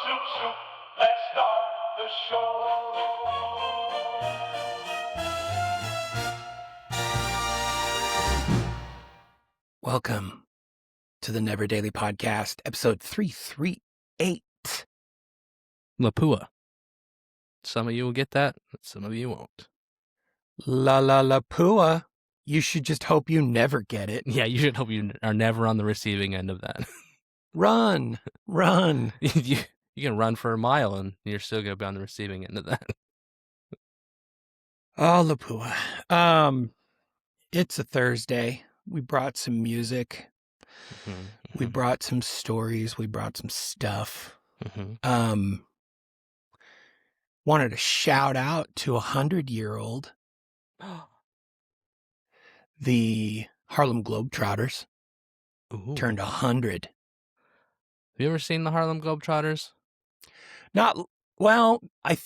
Shoot, shoot, let's start the show. Welcome to the Neverdaily podcast, episode 338. Lapua. Some of you will get that, some of you won't. La la la pua. You should just hope you never get it. Yeah, you should hope you are never on the receiving end of that. Run. you can run for a mile and you're still going to be on the receiving end of that. Oh, la pua. It's a Thursday. We brought some music. We brought some stories. We brought some stuff. Wanted to shout out to 100-year-old, the Harlem Globetrotters. Ooh. Turned 100. Have you ever seen the Harlem Globetrotters? Not well. I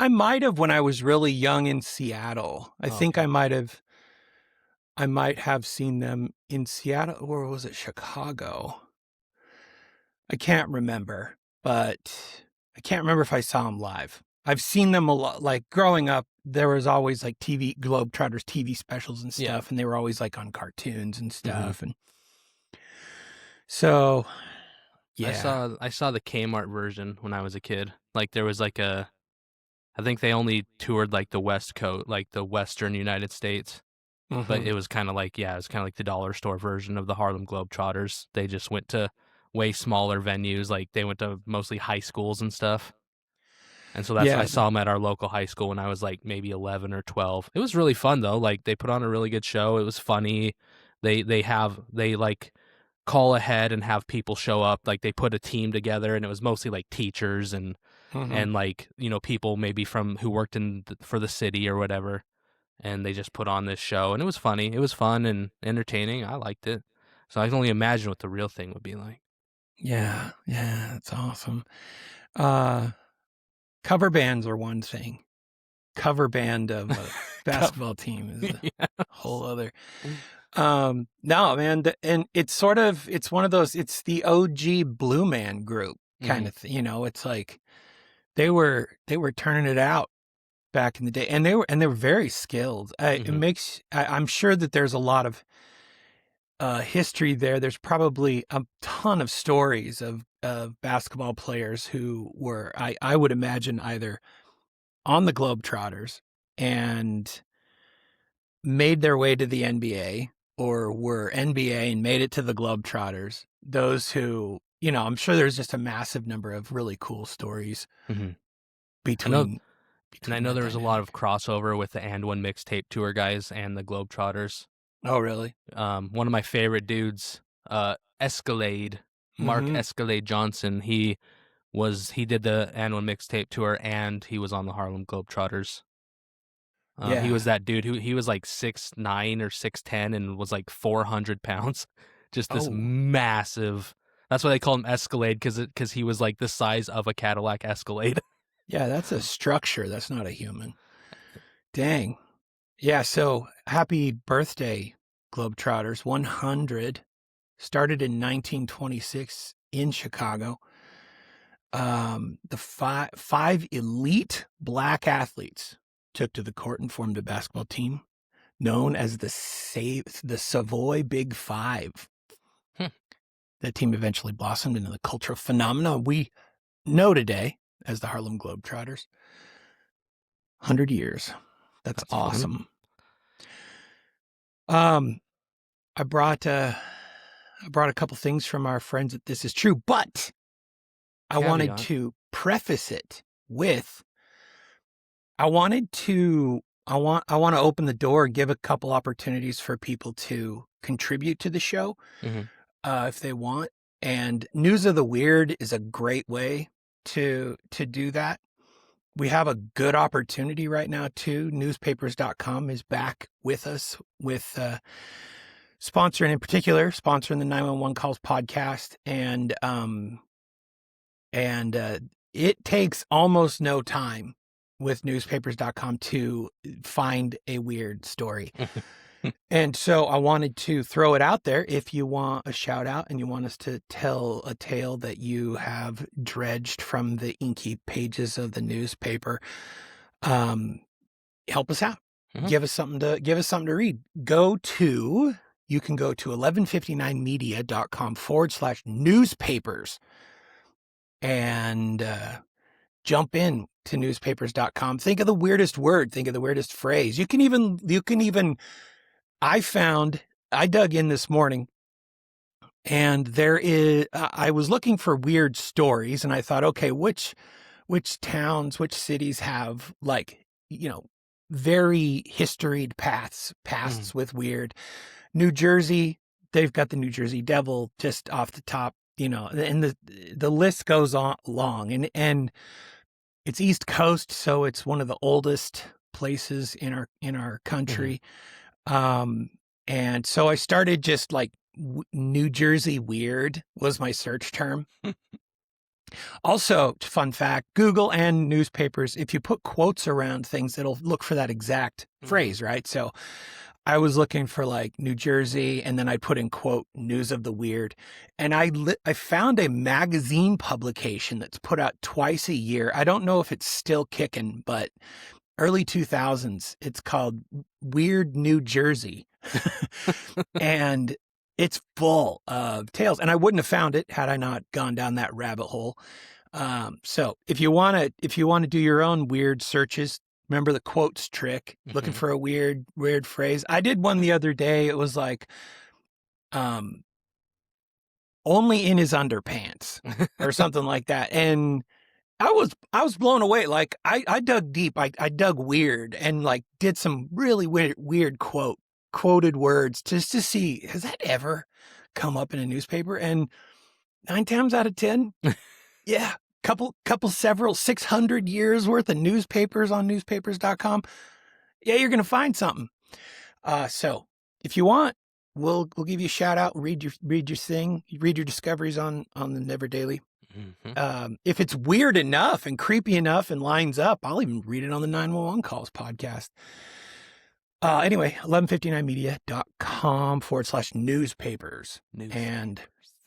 might have when I was really young in Seattle. I think I might have seen them in Seattle, or was it Chicago? I can't remember, but I can't remember if I saw them live. I've seen them a lot. Like growing up, there was always like Globetrotters TV specials and stuff, and they were always like on cartoons and stuff. And so, yeah, I saw the Kmart version when I was a kid. Like there was like I think they only toured like the West Coast, like the Western United States. But it was kind of like, it was kind of like the dollar store version of the Harlem Globetrotters. They just went to way smaller venues. Like they went to mostly high schools and stuff. And so I saw them at our local high school when I was like maybe 11 or 12. It was really fun though. Like they put on a really good show. It was funny. They like call ahead and have people show up. Like they put a team together and it was mostly like teachers and like, people maybe from who worked for the city or whatever. And they just put on this show, and it was funny. It was fun and entertaining. I liked it. So I can only imagine what the real thing would be like. Yeah, that's awesome. Cover bands are one thing. Cover band of a basketball team is a whole other. No, man, and it's one of those. It's the OG Blue Man Group kind of thing. It's like they were turning it out back in the day, and they were very skilled. I'm sure that there's a lot of history there. There's probably a ton of stories of basketball players who were, I would imagine, either on the Globetrotters and made their way to the NBA, or were NBA and made it to the Globetrotters. Those who, I'm sure there's just a massive number of really cool stories between. And I know there was a lot of crossover with the And One Mixtape Tour guys and the Globetrotters. Oh, really? One of my favorite dudes, Escalade, Mark Escalade Johnson. He did the And One Mixtape Tour and he was on the Harlem Globetrotters. He was that dude he was like 6'9" or 6'10" and was like 400 pounds. Just this massive. That's why they call him Escalade, because he was like the size of a Cadillac Escalade. Yeah, that's a structure. That's not a human. Dang. Yeah, so happy birthday, Globetrotters. 100. Started in 1926 in Chicago. The five elite black athletes took to the court and formed a basketball team known as the Savoy Big Five. That team eventually blossomed into the cultural phenomenon we know today as the Harlem Globetrotters. 100 years. That's awesome. Fun. I brought a couple things from our friends at This Is True, but I wanted to preface it with I want to open the door and give a couple opportunities for people to contribute to the show if they want. And News of the Weird is a great way to do that. We have a good opportunity right now too. Newspapers.com is back with us with sponsoring the 911 Calls podcast, and it takes almost no time with newspapers.com to find a weird story. And so I wanted to throw it out there. If you want a shout out and you want us to tell a tale that you have dredged from the inky pages of the newspaper, help us out. Mhm. Give us something to read. You can go to 1159media.com/newspapers and jump in to newspapers.com. Think of the weirdest word. Think of the weirdest phrase. You can even, I dug in this morning and I was looking for weird stories and I thought, okay, which towns, which cities have like, very historied pasts with weird. New Jersey, they've got the New Jersey Devil just off the top, and the list goes on long and it's East Coast, so it's one of the oldest places in our country. And so I started just like New Jersey weird was my search term. Also, fun fact, Google and newspapers, if you put quotes around things, it'll look for that exact phrase, right? So I was looking for like New Jersey, and then I put in quote news of the weird, and I found a magazine publication that's put out twice a year. I don't know if it's still kicking, but early 2000s, it's called Weird New Jersey, and it's full of tales. And I wouldn't have found it had I not gone down that rabbit hole. So if you want to do your own weird searches, remember the quotes trick, looking for a weird phrase. I did one the other day. It was like, only in his underpants or something like that. And I was blown away. Like I dug deep. I dug weird and like did some really weird quoted words just to see, has that ever come up in a newspaper? And 9 times out of 10, yeah, several 600 years worth of newspapers on newspapers.com. Yeah, you're going to find something. So if you want, we'll give you a shout out, read your thing, read your discoveries on the Neverdaily. If it's weird enough and creepy enough and lines up, I'll even read it on the 911 calls podcast. Anyway, 1159media.com/newspapers. And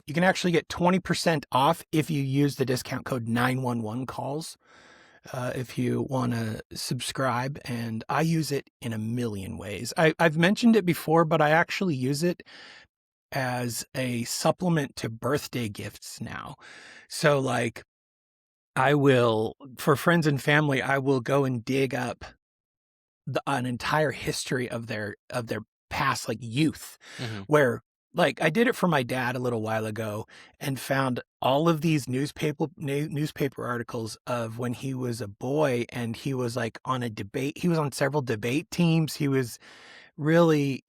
you can actually get 20% off if you use the discount code 911 calls. If you want to subscribe, and I use it in a million ways. I've mentioned it before, but I actually use it as a supplement to birthday gifts now. So like I will, for friends and family, I will go and dig up an entire history of their past, like youth, where like I did it for my dad a little while ago and found all of these newspaper articles of when he was a boy and he was like on a debate. He was on several debate teams. He was really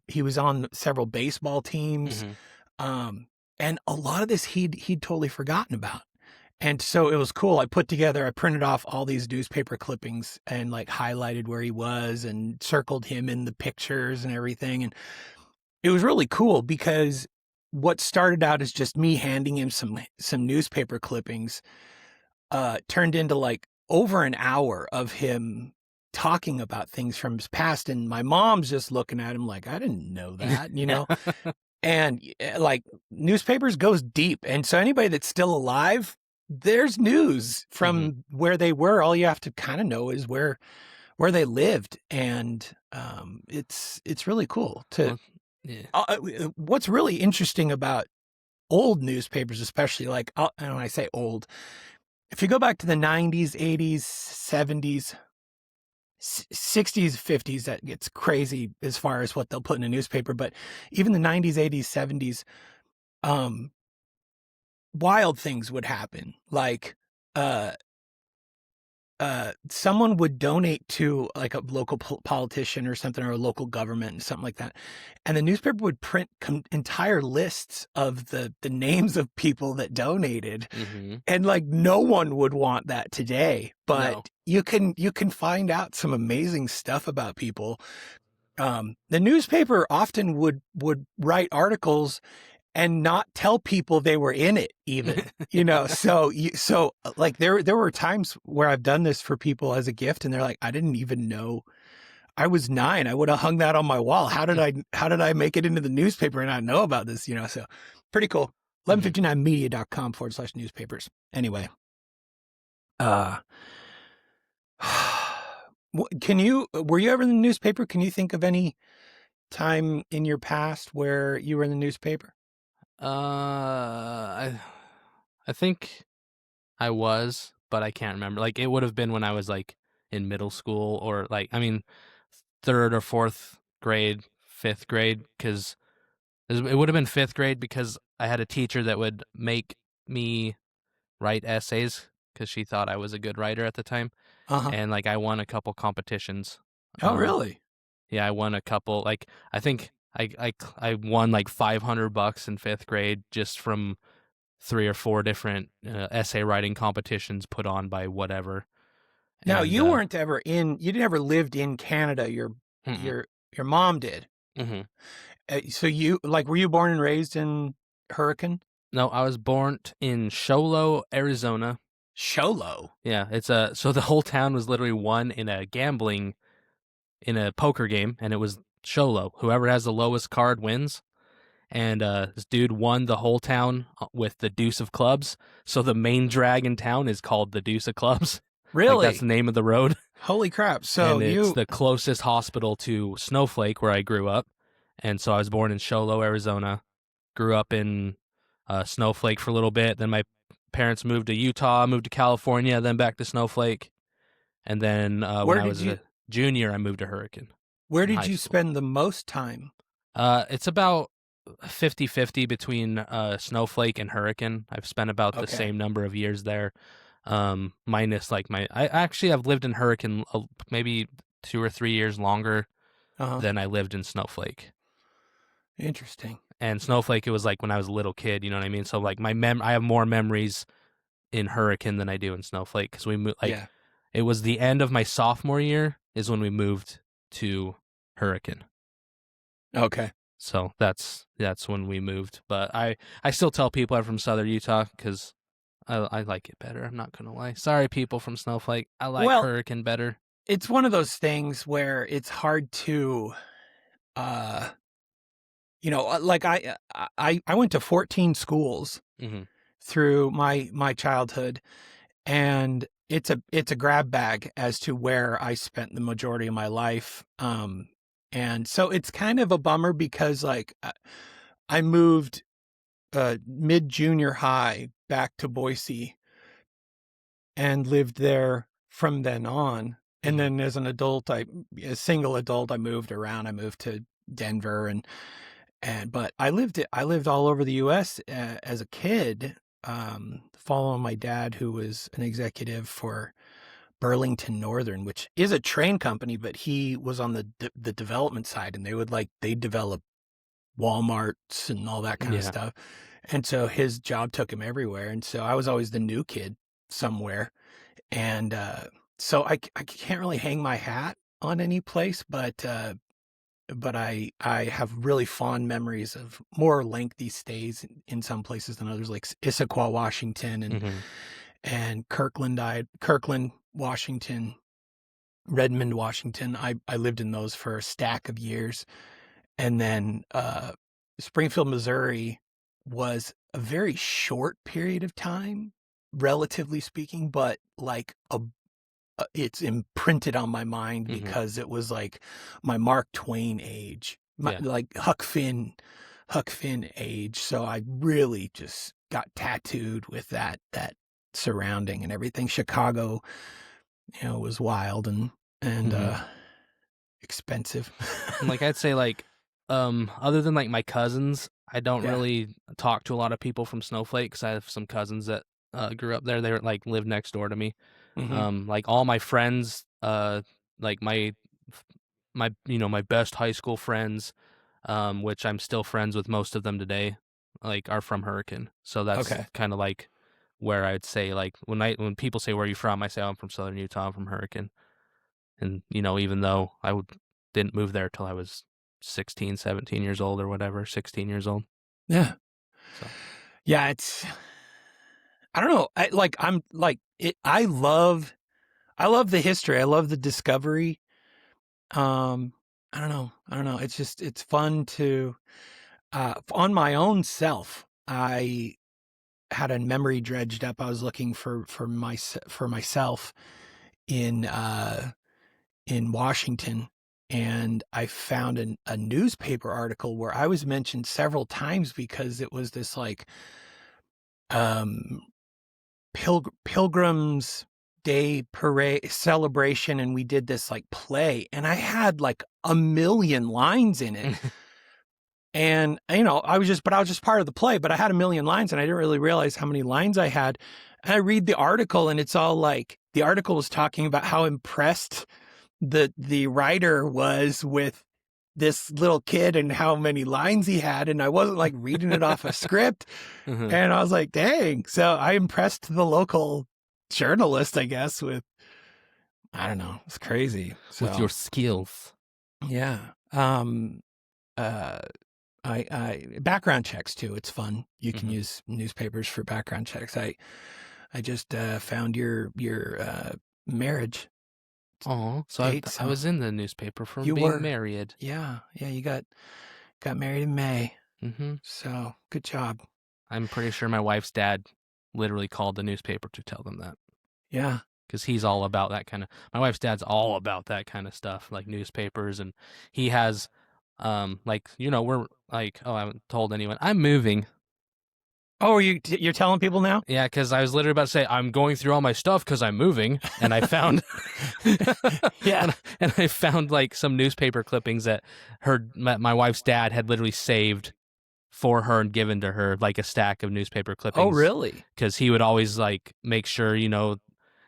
he was on several baseball teams. And a lot of this he'd totally forgotten about. And so it was cool. I printed off all these newspaper clippings and like highlighted where he was and circled him in the pictures and everything. And it was really cool because what started out as just me handing him some newspaper clippings turned into like over an hour of him talking about things from his past. And my mom's just looking at him like, I didn't know that, And like newspapers goes deep. And so anybody that's still alive, there's news from where they were. All you have to kind of know is where they lived. And it's really cool to what's really interesting about old newspapers, especially like, and when I say old, if you go back to the 90s, 80s, 70s, 60s, 50s, that gets crazy as far as what they'll put in a newspaper. But even the 90s, 80s, 70s, wild things would happen. Like, someone would donate to like a local politician or something, or a local government and something like that. And the newspaper would print entire lists of the names of people that donated. And like, no one would want that today, but you can find out some amazing stuff about people. The newspaper often would write articles and not tell people they were in it even, so like there were times where I've done this for people as a gift and they're like, I didn't even know I was 9. I would have hung that on my wall. How did I make it into the newspaper and not know about this? So pretty cool. 1159media.com/newspapers. Anyway, were you ever in the newspaper? Can you think of any time in your past where you were in the newspaper? I think I was, but I can't remember. Like, it would have been when I was like in middle school, or like, I mean, 3rd or 4th grade, 5th grade, because it would have been 5th grade because I had a teacher that would make me write essays because she thought I was a good writer at the time, and like I won a couple competitions. Oh, really? Yeah, I won a couple. Like, I think I won like $500 in 5th grade just from 3 or 4 different essay writing competitions put on by whatever. Now, And, you weren't ever you never lived in Canada. Your mom did. Mm-hmm. So were you born and raised in Hurricane? No, I was born in Sholo, Arizona. Sholo? Yeah, so the whole town was literally won in a poker game, and it was Sholo. Whoever has the lowest card wins. And this dude won the whole town with the deuce of clubs. So the main drag in town is called the deuce of clubs. Really? Like, that's the name of the road. Holy crap. So and it's the closest hospital to Snowflake, where I grew up. And so I was born in Sholo, Arizona, grew up in Snowflake for a little bit. Then my parents moved to Utah, moved to California, then back to Snowflake. And then when I was a junior, I moved to Hurricane. Where did you spend the most time? It's about 50-50 between Snowflake and Hurricane. I've spent about the same number of years there, minus like I've lived in Hurricane maybe 2 or 3 years longer than I lived in Snowflake. Interesting. And Snowflake, it was like when I was a little kid, you know what I mean? So like I have more memories in Hurricane than I do in Snowflake, because we moved it was the end of my sophomore year is when we moved to Hurricane. Okay. So that's when we moved. But I still tell people I'm from Southern Utah because I like it better. I'm not gonna lie. Sorry, people from Snowflake. I like Hurricane better. It's one of those things where it's hard to, like I went to 14 schools through my childhood, and it's a grab bag as to where I spent the majority of my life. And so it's kind of a bummer because like I moved mid junior high back to Boise and lived there from then on. And then as an adult, a single adult, I moved around. I moved to Denver but I lived all over the U.S. As a kid, following my dad, who was an executive for Burlington Northern, which is a train company, but he was on the development side, and they develop Walmarts and all that kind of stuff. And so his job took him everywhere. And so I was always the new kid somewhere. And so I can't really hang my hat on any place, but I have really fond memories of more lengthy stays in some places than others, like Issaquah, Washington, and Kirkland, Washington, Redmond, Washington. I lived in those for a stack of years. And then Springfield, Missouri was a very short period of time, relatively speaking, but like it's imprinted on my mind because it was like my Mark Twain age, like Huck Finn age. So I really just got tattooed with that surrounding and everything. Chicago, was wild and expensive. And like I'd say, like other than like my cousins, I don't really talk to a lot of people from Snowflake because I have some cousins that grew up there. They like live next door to me. Like all my friends, like my my best high school friends, which I'm still friends with most of them today, like are from Hurricane. So that's kind of like where I'd say, like when people say where are you from, I say I'm from Southern Utah, I'm from Hurricane. And even though didn't move there till I was 16, 17 years old or whatever, 16 years old. Yeah. So. Yeah, I don't know. I love the history. I love the discovery I don't know. It's fun to, on my own self, I had a memory dredged up. I was looking for myself in Washington, and I found a newspaper article where I was mentioned several times because it was this like um Pilgrims Day parade celebration, and we did this like play, and I had like a million lines in it. And I was just part of the play, but I had a million lines and I didn't really realize how many lines I had. And I read the article and it's all like, the article was talking about how impressed the writer was with this little kid and how many lines he had. And I wasn't like reading it off a script. Mhm. And I was like, dang. So I impressed the local journalist, I guess, with, I don't know, it's crazy. So, With your skills. yeah. I background checks too. It's fun. You can use newspapers for background checks. I just found your marriage Oh, so date. I was in the newspaper from You being were. married. Yeah. You got married in May. Mm-hmm. So good job. I'm pretty sure my wife's dad literally called the newspaper to tell them that. Yeah. Because he's all about that kind of. My wife's dad's all about that kind of stuff, like newspapers, and he has, we're like, oh, I haven't told anyone I'm moving. Oh, you're telling people now? Yeah, because I was literally about to say I'm going through all my stuff because I'm moving, and I found, Yeah. and I found like some newspaper clippings that my wife's dad had literally saved for her and given to her, like a stack of newspaper clippings. Oh, really? Because he would always like make sure,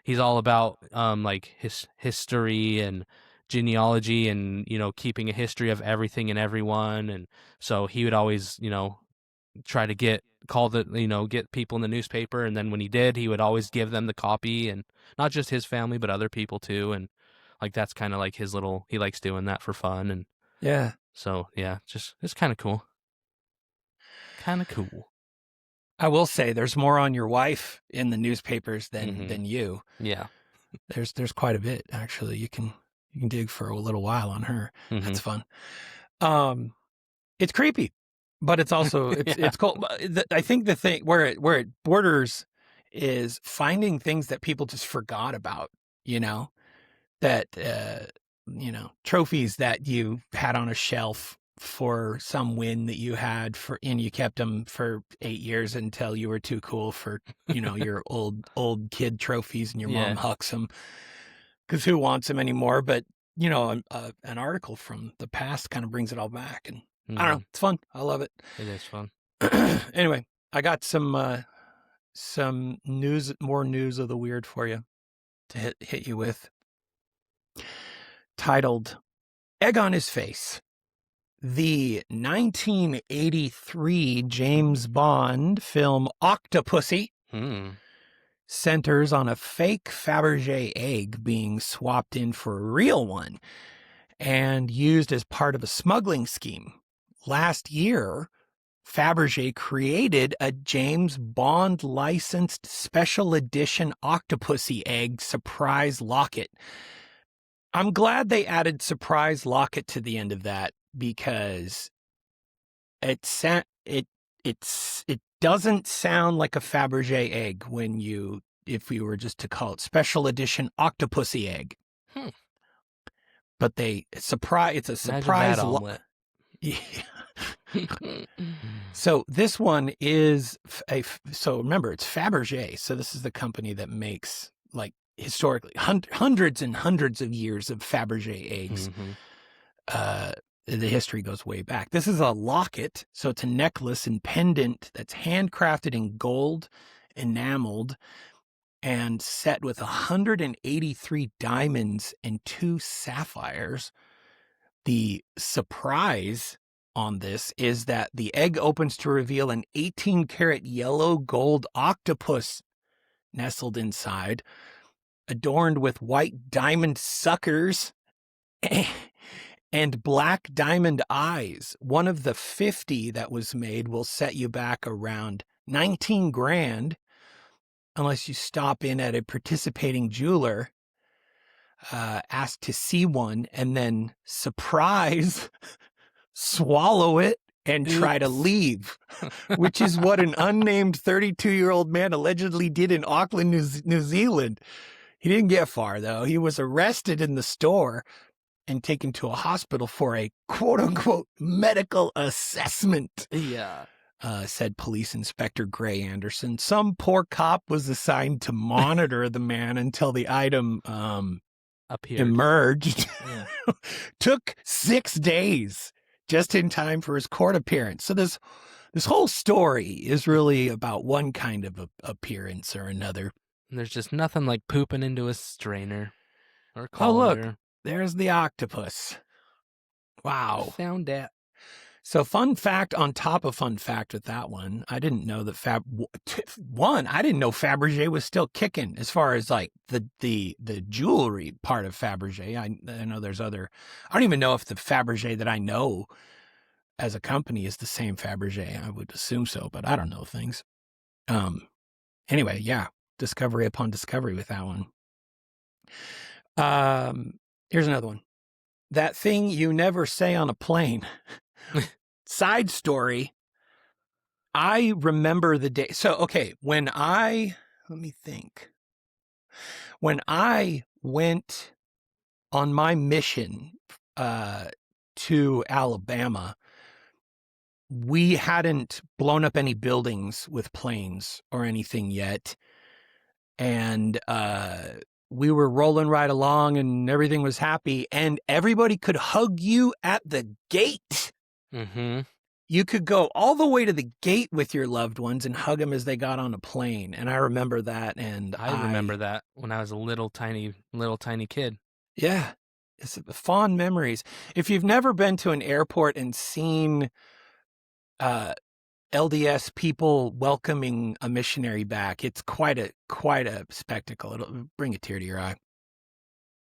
he's all about like his history and genealogy and keeping a history of everything and everyone, and so he would always try to get people in the newspaper, and then when he did, he would always give them the copy, and not just his family but other people too, and like that's kind of like his little, he likes doing that for fun, and Yeah. so yeah, it's kind of cool. I will say there's more on your wife in the newspapers than you. Yeah. There's quite a bit actually. You can dig for a little while on her. Mhm. That's fun. It's creepy, but it's also it's cool. I think the thing where it borders is finding things that people just forgot about. That trophies that you had on a shelf for some win that you had and you kept them for 8 years until you were too cool for your old kid trophies, and your mom hucks them because who wants them anymore? But an article from the past kind of brings it all back, and I don't know, it's fun. I love it. It is fun. Anyway, I got some news, more news of the weird for you to hit you with. Titled "Egg on His Face." The 1983 James Bond film Octopussy centers on a fake Fabergé egg being swapped in for a real one and used as part of a smuggling scheme. Last year, Fabergé created a James Bond licensed special edition Octopussy egg surprise locket. I'm glad they added surprise locket to the end of that, because it doesn't sound like a Fabergé egg if you were just to call it special edition Octopussy egg. But it's a surprise omelet. Yeah. So this one is so remember, it's Fabergé. So this is the company that makes, like, historically hundreds and hundreds of years of Fabergé eggs. The history goes way back. This is a locket, so it's a necklace and pendant that's handcrafted in gold, enameled, and set with 183 diamonds and 2 sapphires. The surprise on this is that the egg opens to reveal an 18-karat yellow gold octopus nestled inside, adorned with white diamond suckers and black diamond eyes. One of the 50 that was made will set you back around 19 grand unless you stop in at a participating jeweler. asked to see one and then surprise swallow it and try to Oops. leave, which is what an unnamed 32-year-old man allegedly did in Auckland, New Zealand. He didn't get far, though. He was arrested in the store and taken to a hospital for a quote-unquote medical assessment, Yeah. said Police Inspector Gray Anderson. Some poor cop was assigned to monitor the man until the item Appeared. emerged. Yeah. Took 6 days, just in time for his court appearance. So this whole story is really about one kind of appearance or another. And there's just nothing like pooping into a strainer or Oh, look, colander. there's the octopus. Wow. Found that. So fun fact on top of fun fact with that one, I didn't know that I didn't know Fabergé was still kicking as far as like the jewelry part of Fabergé. I know there's other, I don't even know if the Fabergé that I know as a company is the same Fabergé. I would assume so, but I don't know things. Anyway, yeah, discovery upon discovery with that one. Here's another one. That thing you never say on a plane. Side story. I remember the day. So, okay, let me think. When I went on my mission to Alabama, we hadn't blown up any buildings with planes or anything yet. And we were rolling right along and everything was happy. And everybody could hug you at the gate. Mm-hmm. You could go all the way to the gate with your loved ones and hug them as they got on a plane. And I remember that. And I remember that when I was a little tiny kid. Yeah. It's fond memories. If you've never been to an airport and seen LDS people welcoming a missionary back, it's quite a spectacle. It'll bring a tear to your eye.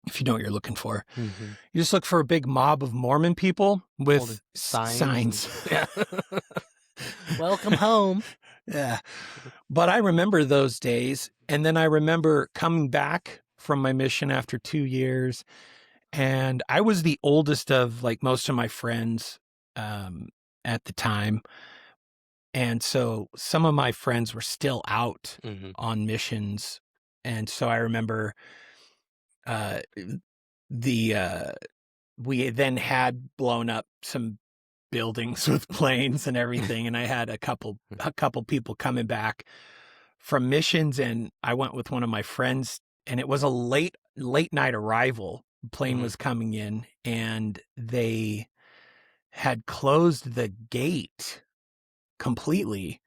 If you know what you're looking for. Mm-hmm. You just look for a big mob of Mormon people with signs. Yeah. Welcome home. Yeah. But I remember those days. And then I remember coming back from my mission after 2 years. And I was the oldest of like most of my friends at the time. And so some of my friends were still out on missions. And so I remember we then had blown up some buildings with planes and everything, and I had a couple people coming back from missions, and I went with one of my friends, and it was a late night arrival. The plane was coming in, and they had closed the gate completely.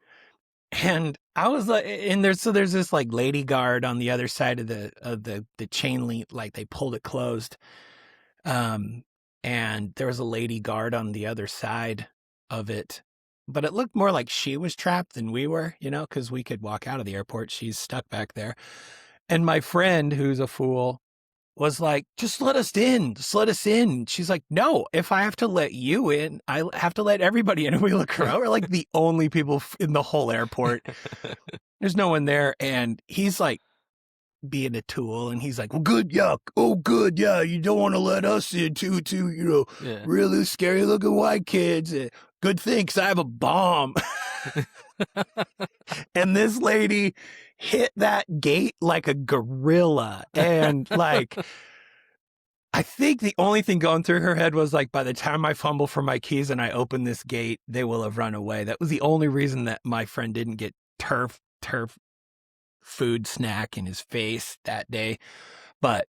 And I was like, and there's this like lady guard on the other side of the chain link, like they pulled it closed. And there was a lady guard on the other side of it, but it looked more like she was trapped than we were, because we could walk out of the airport. She's stuck back there. And my friend, who's a fool, was like, just let us in. Just let us in. She's like, no, if I have to let you in, I have to let everybody in. And we look around. We're like the only people in the whole airport. There's no one there. And he's like being a tool. And he's like, well, good. Yeah. Oh, good. Yeah. You don't want to let us in too, really scary looking white kids. Good thing, 'cause I have a bomb. And this lady hit that gate like a gorilla. And like, I think the only thing going through her head was like, by the time I fumble for my keys and I open this gate, they will have run away. That was the only reason that my friend didn't get turf food snack in his face that day. But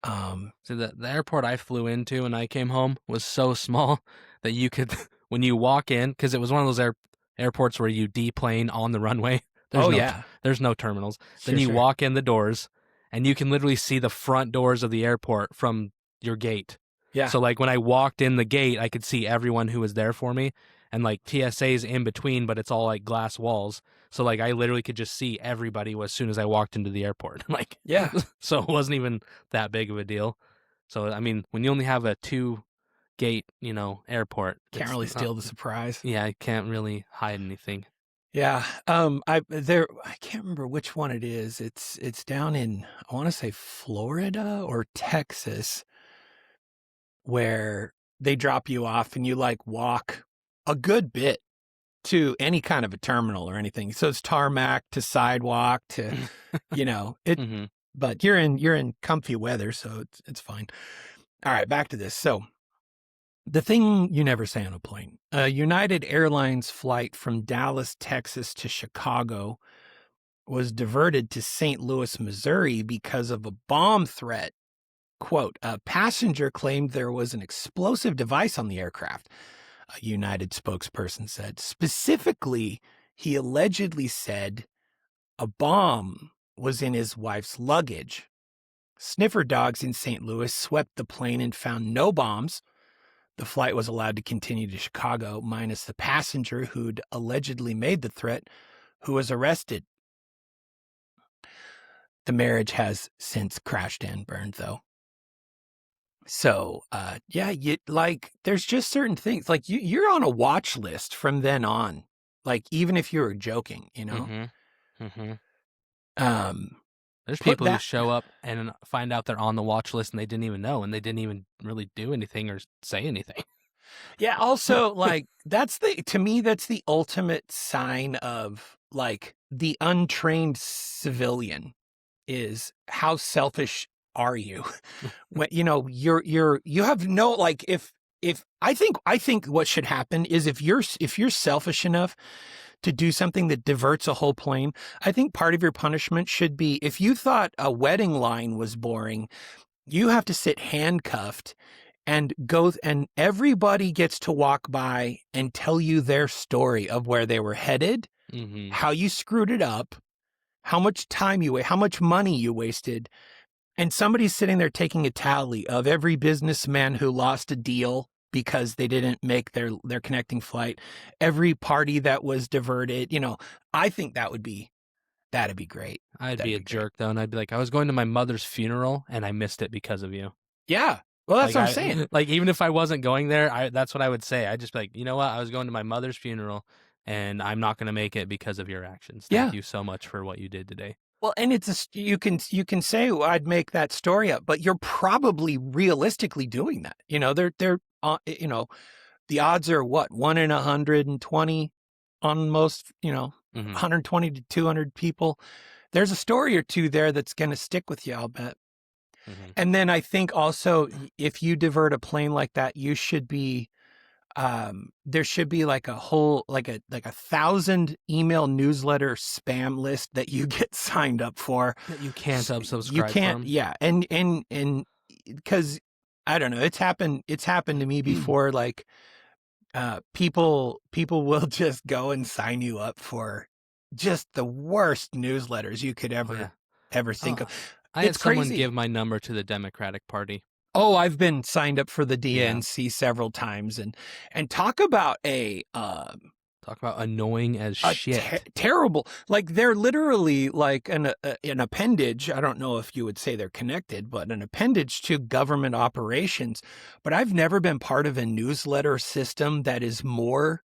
so the airport I flew into when I came home was so small that you could, when you walk in, because it was one of those airports where you deplane on the runway. There's no terminals. Then you walk in the doors, and you can literally see the front doors of the airport from your gate. Yeah. So like when I walked in the gate, I could see everyone who was there for me, and like TSA's in between, but it's all like glass walls. So like I literally could just see everybody as soon as I walked into the airport. Like, yeah. So it wasn't even that big of a deal. So I mean, when you only have a 2-gate, airport, Can't really steal the surprise. Yeah, I can't really hide anything. Yeah. I can't remember which one it is. It's down in, I want to say Florida or Texas, where they drop you off and you like walk a good bit to any kind of a terminal or anything. So it's tarmac to sidewalk to, it, Hmm. but you're in comfy weather, so it's fine. All right, back to this. So the thing you never say on a plane, a United Airlines flight from Dallas, Texas to Chicago was diverted to St. Louis, Missouri because of a bomb threat. Quote, a passenger claimed there was an explosive device on the aircraft, a United spokesperson said. Specifically, he allegedly said a bomb was in his wife's luggage. Sniffer dogs in St. Louis swept the plane and found no bombs. The flight was allowed to continue to Chicago, minus the passenger who'd allegedly made the threat, who was arrested. The marriage has since crashed and burned, though. So, yeah, there's just certain things like you're on a watch list from then on. Like, even if you were joking, Hmm. Hmm. um, There's put people who that, show up and find out they're on the watch list and they didn't even know, and they didn't even really do anything or say anything. yeah. Also, like, to me, that's the ultimate sign of like the untrained civilian is how selfish are you? When you have no, like, if I think what should happen is if you're selfish enough to do something that diverts a whole plane, I think part of your punishment should be, if you thought a wedding line was boring, you have to sit handcuffed and go, and everybody gets to walk by and tell you their story of where they were headed, Hmm. how you screwed it up, how much time how much money you wasted. And somebody's sitting there taking a tally of every businessman who lost a deal because they didn't make their connecting flight, every party that was diverted. I think that'd be great. I'd That'd be a be great. jerk though, and I'd be like, I was going to my mother's funeral and I missed it because of you. Yeah. Well, that's Like what I'm saying. like even if I wasn't going there, that's what I would say. I'd just be like, you know what? I was going to my mother's funeral, and I'm not going to make it because of your actions. Yeah. Thank you so much for what you did today. Well, and you can say, well, I'd make that story up, but you're probably realistically doing that. They're the odds are what, 1 in 120 on most, Hmm. 120 to 200 people. There's a story or two there that's going to stick with you, I'll bet. Hmm. And then I think also, if you divert a plane like that, you should be, there should be like a whole, like a 1,000 email newsletter spam list that you get signed up for. That you can't unsubscribe You can't, from. yeah. And because I don't know, it's happened to me before. Like, people will just go and sign you up for just the worst newsletters you could ever think Oh, of. I had It's someone crazy. give my number to the Democratic Party. Oh, I've been signed up for the Yeah. DNC several times, and talk about Talk about annoying as shit. terrible. Like, they're literally like an appendage. I don't know if you would say they're connected, but an appendage to government operations. But I've never been part of a newsletter system that is more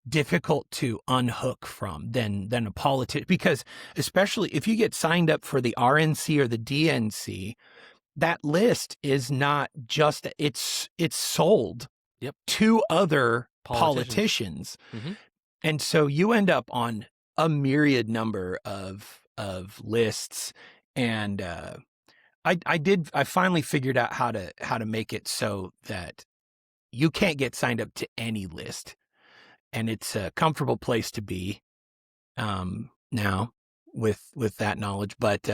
difficult to unhook from than a politician, because especially if you get signed up for the RNC or the DNC, that list is not just, it's sold Yep. to other politicians. Mm-hmm. And so you end up on a myriad number of lists. And I finally figured out how to make it so that you can't get signed up to any list. And it's a comfortable place to be now with that knowledge. But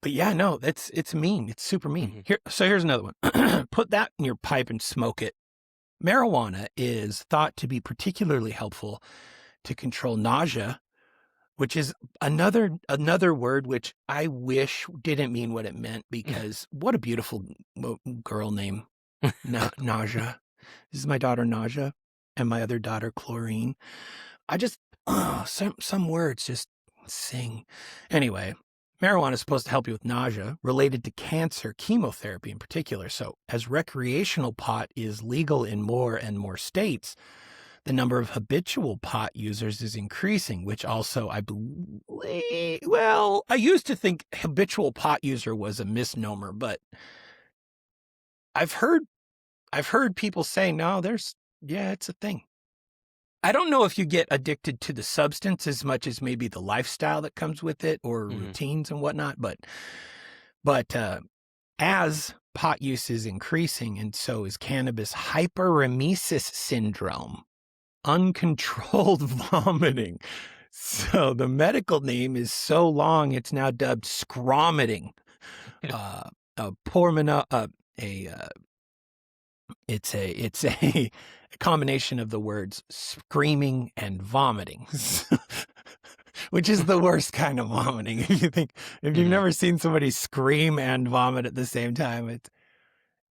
yeah, no, it's mean. It's super mean. Mm-hmm. Here's another one. Put that in your pipe and smoke it. Marijuana is thought to be particularly helpful to control nausea, which is another word which I wish didn't mean what it meant, because what a beautiful girl name, Nausea. This is my daughter Nausea, and my other daughter Chlorine. I just some words just sing. Anyway, marijuana is supposed to help you with nausea related to cancer, chemotherapy in particular. So as recreational pot is legal in more and more states, the number of habitual pot users is increasing, which also I believe, well, I used to think habitual pot user was a misnomer, but I've heard people say, no, it's a thing. I don't know if you get addicted to the substance as much as maybe the lifestyle that comes with it or routines and whatnot, but as pot use is increasing, and so is cannabis, hyperemesis syndrome, uncontrolled vomiting. So the medical name is so long, it's now dubbed scromiting. It's a combination of the words screaming and vomiting, which is the worst kind of vomiting. If you've never seen somebody scream and vomit at the same time,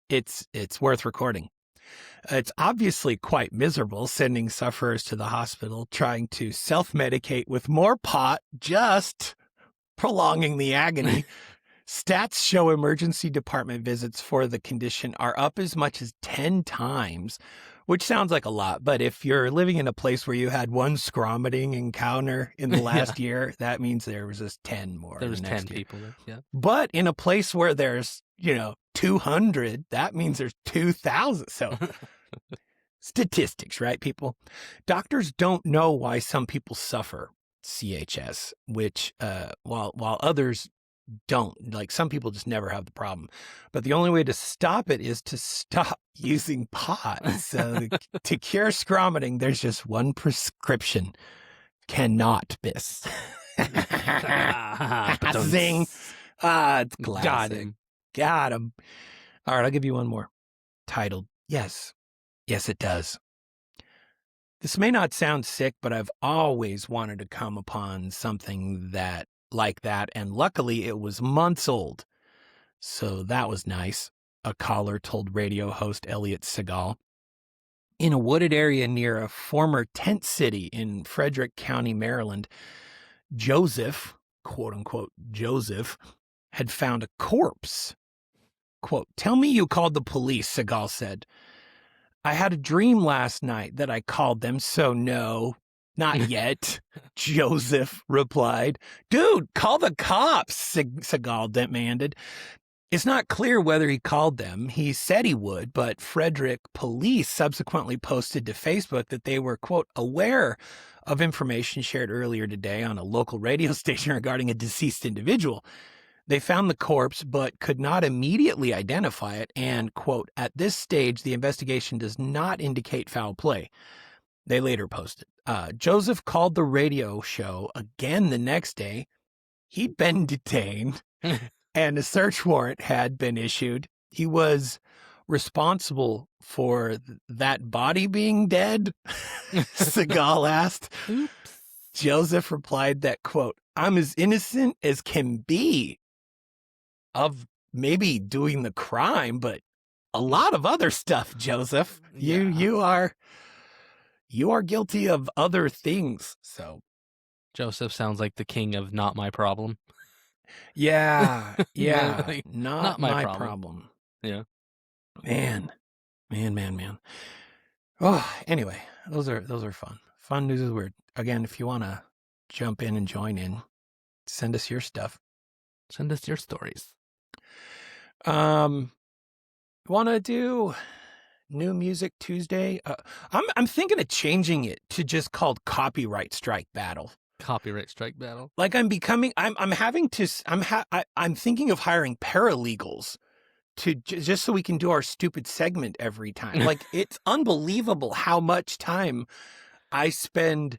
it's worth recording. It's obviously quite miserable, sending sufferers to the hospital, trying to self-medicate with more pot, just prolonging the agony. Stats show emergency department visits for the condition are up as much as 10 times, which sounds like a lot. But if you're living in a place where you had one scromiting encounter in the last year, that means there was just 10 more. There was the 10 next year. people. Yeah. But in a place where there's, 200, that means there's 2,000. So statistics, right, people? Doctors don't know why some people suffer CHS, which while others don't. Like, some people just never have the problem. But the only way to stop it is to stop using pot. So to cure scromiting, there's just one prescription: cannabis. Zing. It's classic. Got him. All right, I'll give you one more. Titled, Yes, It Does. This may not sound sick, but I've always wanted to come upon something like that, and luckily it was months old. So that was nice, a caller told radio host Elliot Segal. In a wooded area near a former tent city in Frederick County, Maryland, Joseph, quote unquote, Joseph, had found a corpse. Quote, "Tell me you called the police," Segal said. "I had a dream last night that I called them, so no, not yet," Joseph replied. "Dude, call the cops," Segal demanded. It's not clear whether he called them. He said he would, but Frederick police subsequently posted to Facebook that they were, quote, aware of information shared earlier today on a local radio station regarding a deceased individual. They found the corpse, but could not immediately identify it. And, quote, "At this stage, the investigation does not indicate foul play." They later posted. Joseph called the radio show again the next day. He'd been detained and a search warrant had been issued. He was responsible for that body being dead? Segal asked. Oops. Joseph replied that, quote, "I'm as innocent as can be of maybe doing the crime, but a lot of other stuff, Joseph. You are guilty of other things." So Joseph sounds like the king of not my problem. Yeah. Like, not my problem. Yeah. Man. Oh, anyway, those are fun. Fun news is weird. Again, if you want to jump in and join in, send us your stuff. Send us your stories. Want to do New Music Tuesday? I'm thinking of changing it to just called Copyright Strike Battle. Copyright strike battle. Like I'm thinking of hiring paralegals to just so we can do our stupid segment every time. Like, it's unbelievable how much time I spend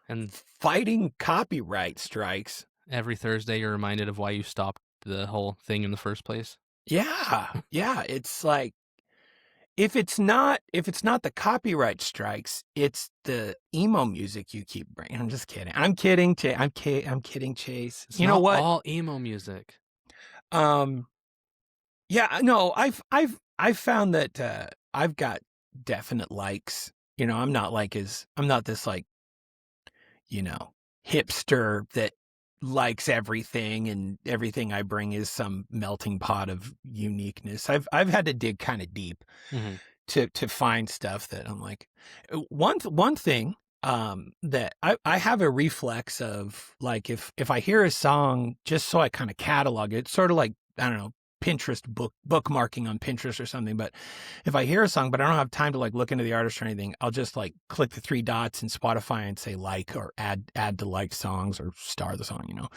And fighting copyright strikes. every Thursday you're reminded of why you stopped the whole thing in the first place. Yeah. It's like, if it's not the copyright strikes, it's the emo music you keep bringing. I'm just kidding. I'm kidding, Chase. It's You know not what? all emo music. Yeah, no, I've found that I've got definite likes. I'm not this like, hipster that likes everything and everything I bring is some melting pot of uniqueness. I've had to dig kind of deep to find stuff that I'm like, one thing that I have a reflex of, like, if I hear a song, just so I kind of catalog it, sort of like, I don't know, Pinterest bookmarking on Pinterest or something. But if I hear a song, but I don't have time to like look into the artist or anything, I'll just like click the 3 dots in Spotify and say like, or add to liked songs, or star the song, you know.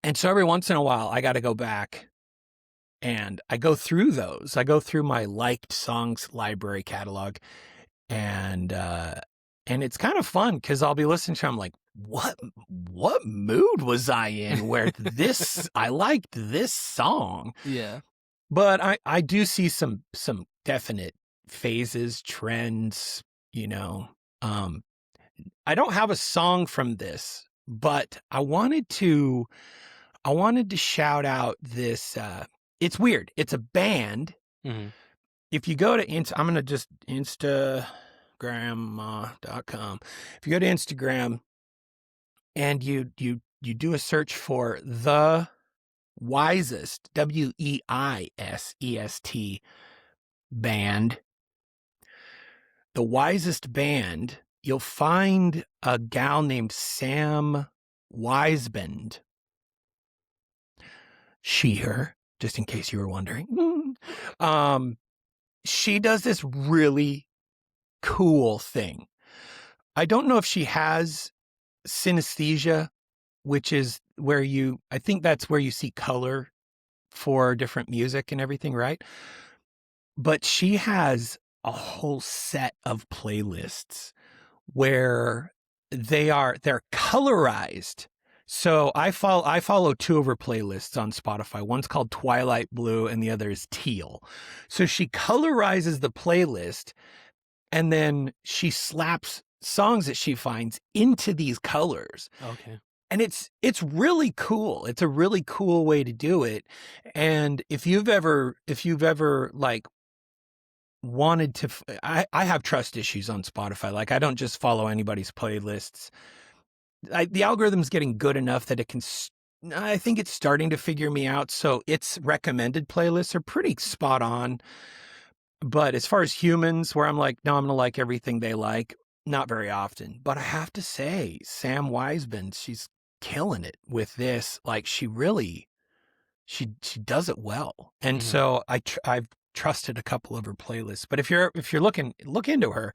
And so every once in a while I got to go back and I go through those. I go through my liked songs library catalog, and it's kind of fun because I'll be listening to, I'm like, what mood was I in where this I liked this song? Yeah. But I do see some definite phases, trends, you know. I don't have a song from this, but I wanted to shout out this. It's weird. It's a band. Mm-hmm. If you go to I'm going to just Instagram.com. If you go to Instagram and you do a search for The Wisest, WEISEST band, The Wisest Band, you'll find a gal named Sam Weisband. She, her, just in case you were wondering. She does this really cool thing. I don't know if she has synesthesia, which is where I think that's where you see color for different music and everything, right? But she has a whole set of playlists where they're colorized. So I follow 2 of her playlists on Spotify. One's called Twilight Blue and the other is Teal. So she colorizes the playlist and then she slaps songs that she finds into these colors. Okay. And it's really cool. It's a really cool way to do it. And if you've ever like wanted to, I have trust issues on Spotify. Like, I don't just follow anybody's playlists. The algorithm's getting good enough that it can, I think it's starting to figure me out. So its recommended playlists are pretty spot on. But as far as humans, where I'm like, no, I'm going to like everything they like, not very often. But I have to say, Sam Weisband, she's killing it with this. Like, she does it well. And so I've trusted a couple of her playlists. But if you're looking, look into her.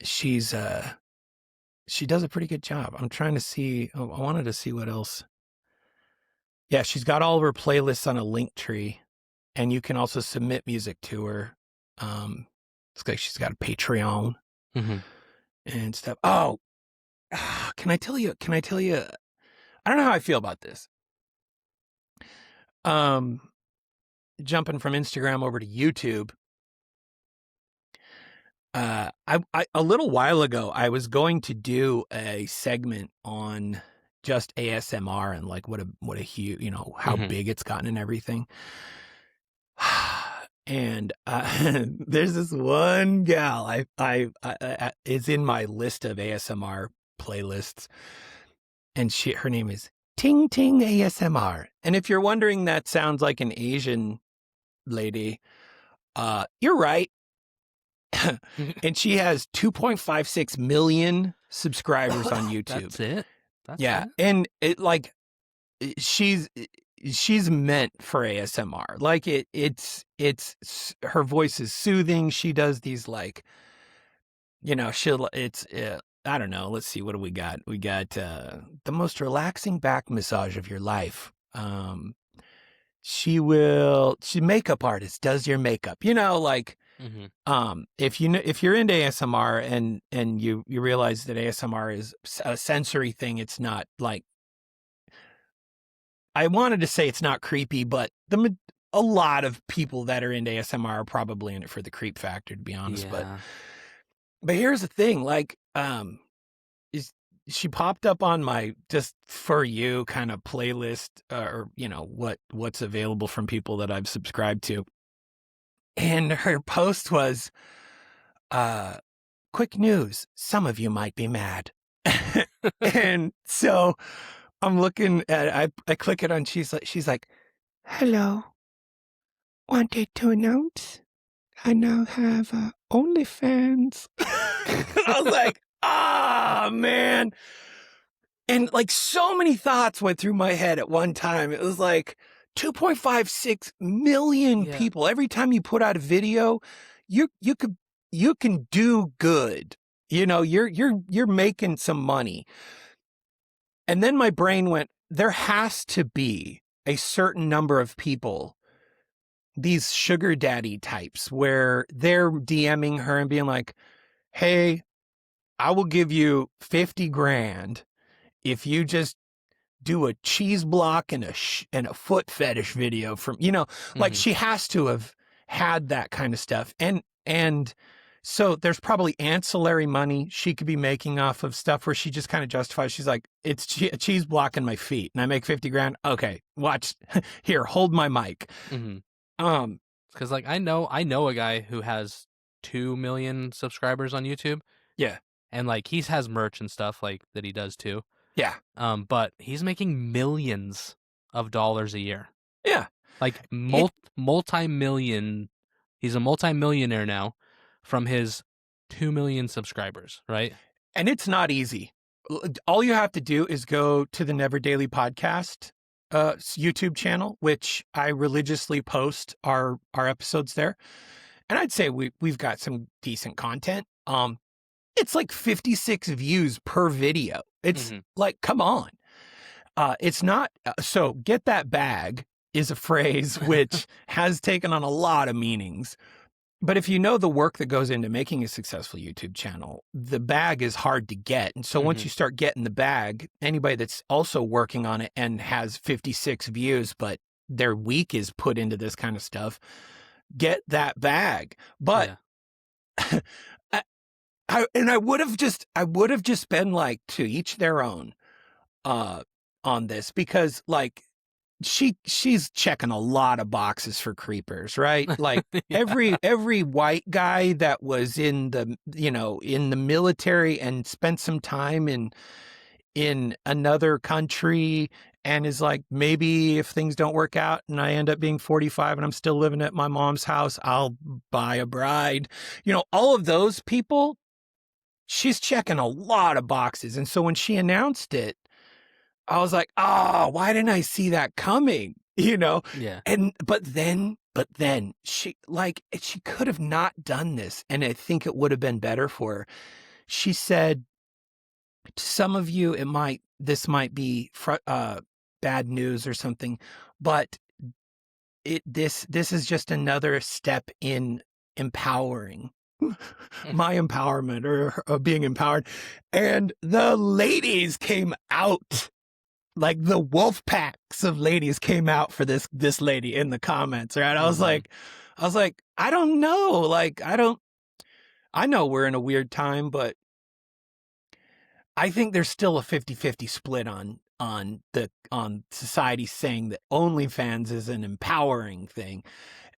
She does a pretty good job. I'm trying to see. I wanted to see what else. Yeah, she's got all of her playlists on a link tree, and you can also submit music to her. It's like she's got a Patreon and stuff. Oh, can I tell you? I don't know how I feel about this. Jumping from Instagram over to YouTube. A little while ago, I was going to do a segment on just ASMR and like what a huge, you know, how big it's gotten and everything. And there's this one gal I is in my list of ASMR playlists, and her name is Ting Ting ASMR. And if you're wondering, that sounds like an Asian lady, you're right. And she has 2.56 million subscribers on YouTube. That's it. Yeah, and it like she's meant for ASMR. Like it's her voice is soothing. She does these like, you know, I don't know. Let's see, what do we got? We got the most relaxing back massage of your life. She's makeup artist, does your makeup. You know, like if you're into ASMR and you realize that ASMR is a sensory thing, it's not like, I wanted to say it's not creepy, but a lot of people that are into ASMR are probably in it for the creep factor, to be honest. Yeah. But here's the thing, like, she popped up on my just for you kind of playlist, or you know what's available from people that I've subscribed to, and her post was, "Quick news: some of you might be mad," and so I'm looking at, I click it on. She's like, "Hello, wanted to announce I now have OnlyFans. I was like, man. And like so many thoughts went through my head at one time. It was like 2.56 million Yeah. people. Every time you put out a video, you can do good. You know, you're making some money. And then my brain went, there has to be a certain number of people, these sugar daddy types, where they're DMing her and being like, hey, I will give you 50 grand if you just do a cheese block and a foot fetish video from, you know, like she has to have had that kind of stuff. And so there's probably ancillary money she could be making off of stuff where she just kind of justifies. She's like, it's a cheese block in my feet and I make 50 grand. Okay, watch here, hold my mic. Because like I know a guy who has 2 million subscribers on YouTube. Yeah. And like he has merch and stuff like that he does too. Yeah. But he's making millions of dollars a year. Yeah. Like multi-million. He's a multi-millionaire now from his 2 million subscribers, right? And it's not easy. All you have to do is go to the Neverdaily podcast YouTube channel, which I religiously post our episodes there. And I'd say we've got some decent content. It's like 56 views per video. It's like, come on. It's not. So get that bag is a phrase which has taken on a lot of meanings. But if you know the work that goes into making a successful YouTube channel, the bag is hard to get. And so once you start getting the bag, anybody that's also working on it and has 56 views, but their week is put into this kind of stuff, get that bag. But I would have just been like, to each their own on this, because like she's checking a lot of boxes for creepers, right? Like every white guy that was in the military and spent some time in another country and is like, maybe if things don't work out and I end up being 45 and I'm still living at my mom's house, I'll buy a bride. You know, all of those people, she's checking a lot of boxes. And so when she announced it, I was like, why didn't I see that coming? You know? Yeah. But then she could have not done this. And I think it would have been better for her. She said, to some of you, this might be bad news or something, but this is just another step in empowering my empowerment or being empowered. And the ladies came out. Like the wolf packs of ladies came out for this lady in the comments, right? I was like, I don't know. Like, I know we're in a weird time, but I think there's still a 50-50 split on society saying that OnlyFans is an empowering thing.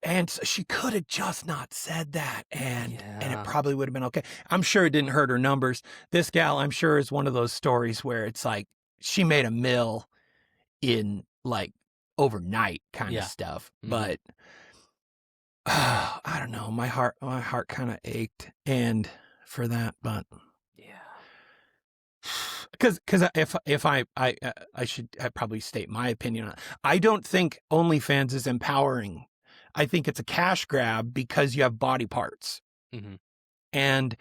And so she could have just not said that, and it probably would have been okay. I'm sure it didn't hurt her numbers. This gal, I'm sure, is one of those stories where it's like she made a mill in like overnight kind of stuff. But I don't know. My heart kind of ached and for that, but because if I should probably state my opinion on it. I don't think OnlyFans is empowering. I think it's a cash grab because you have body parts. And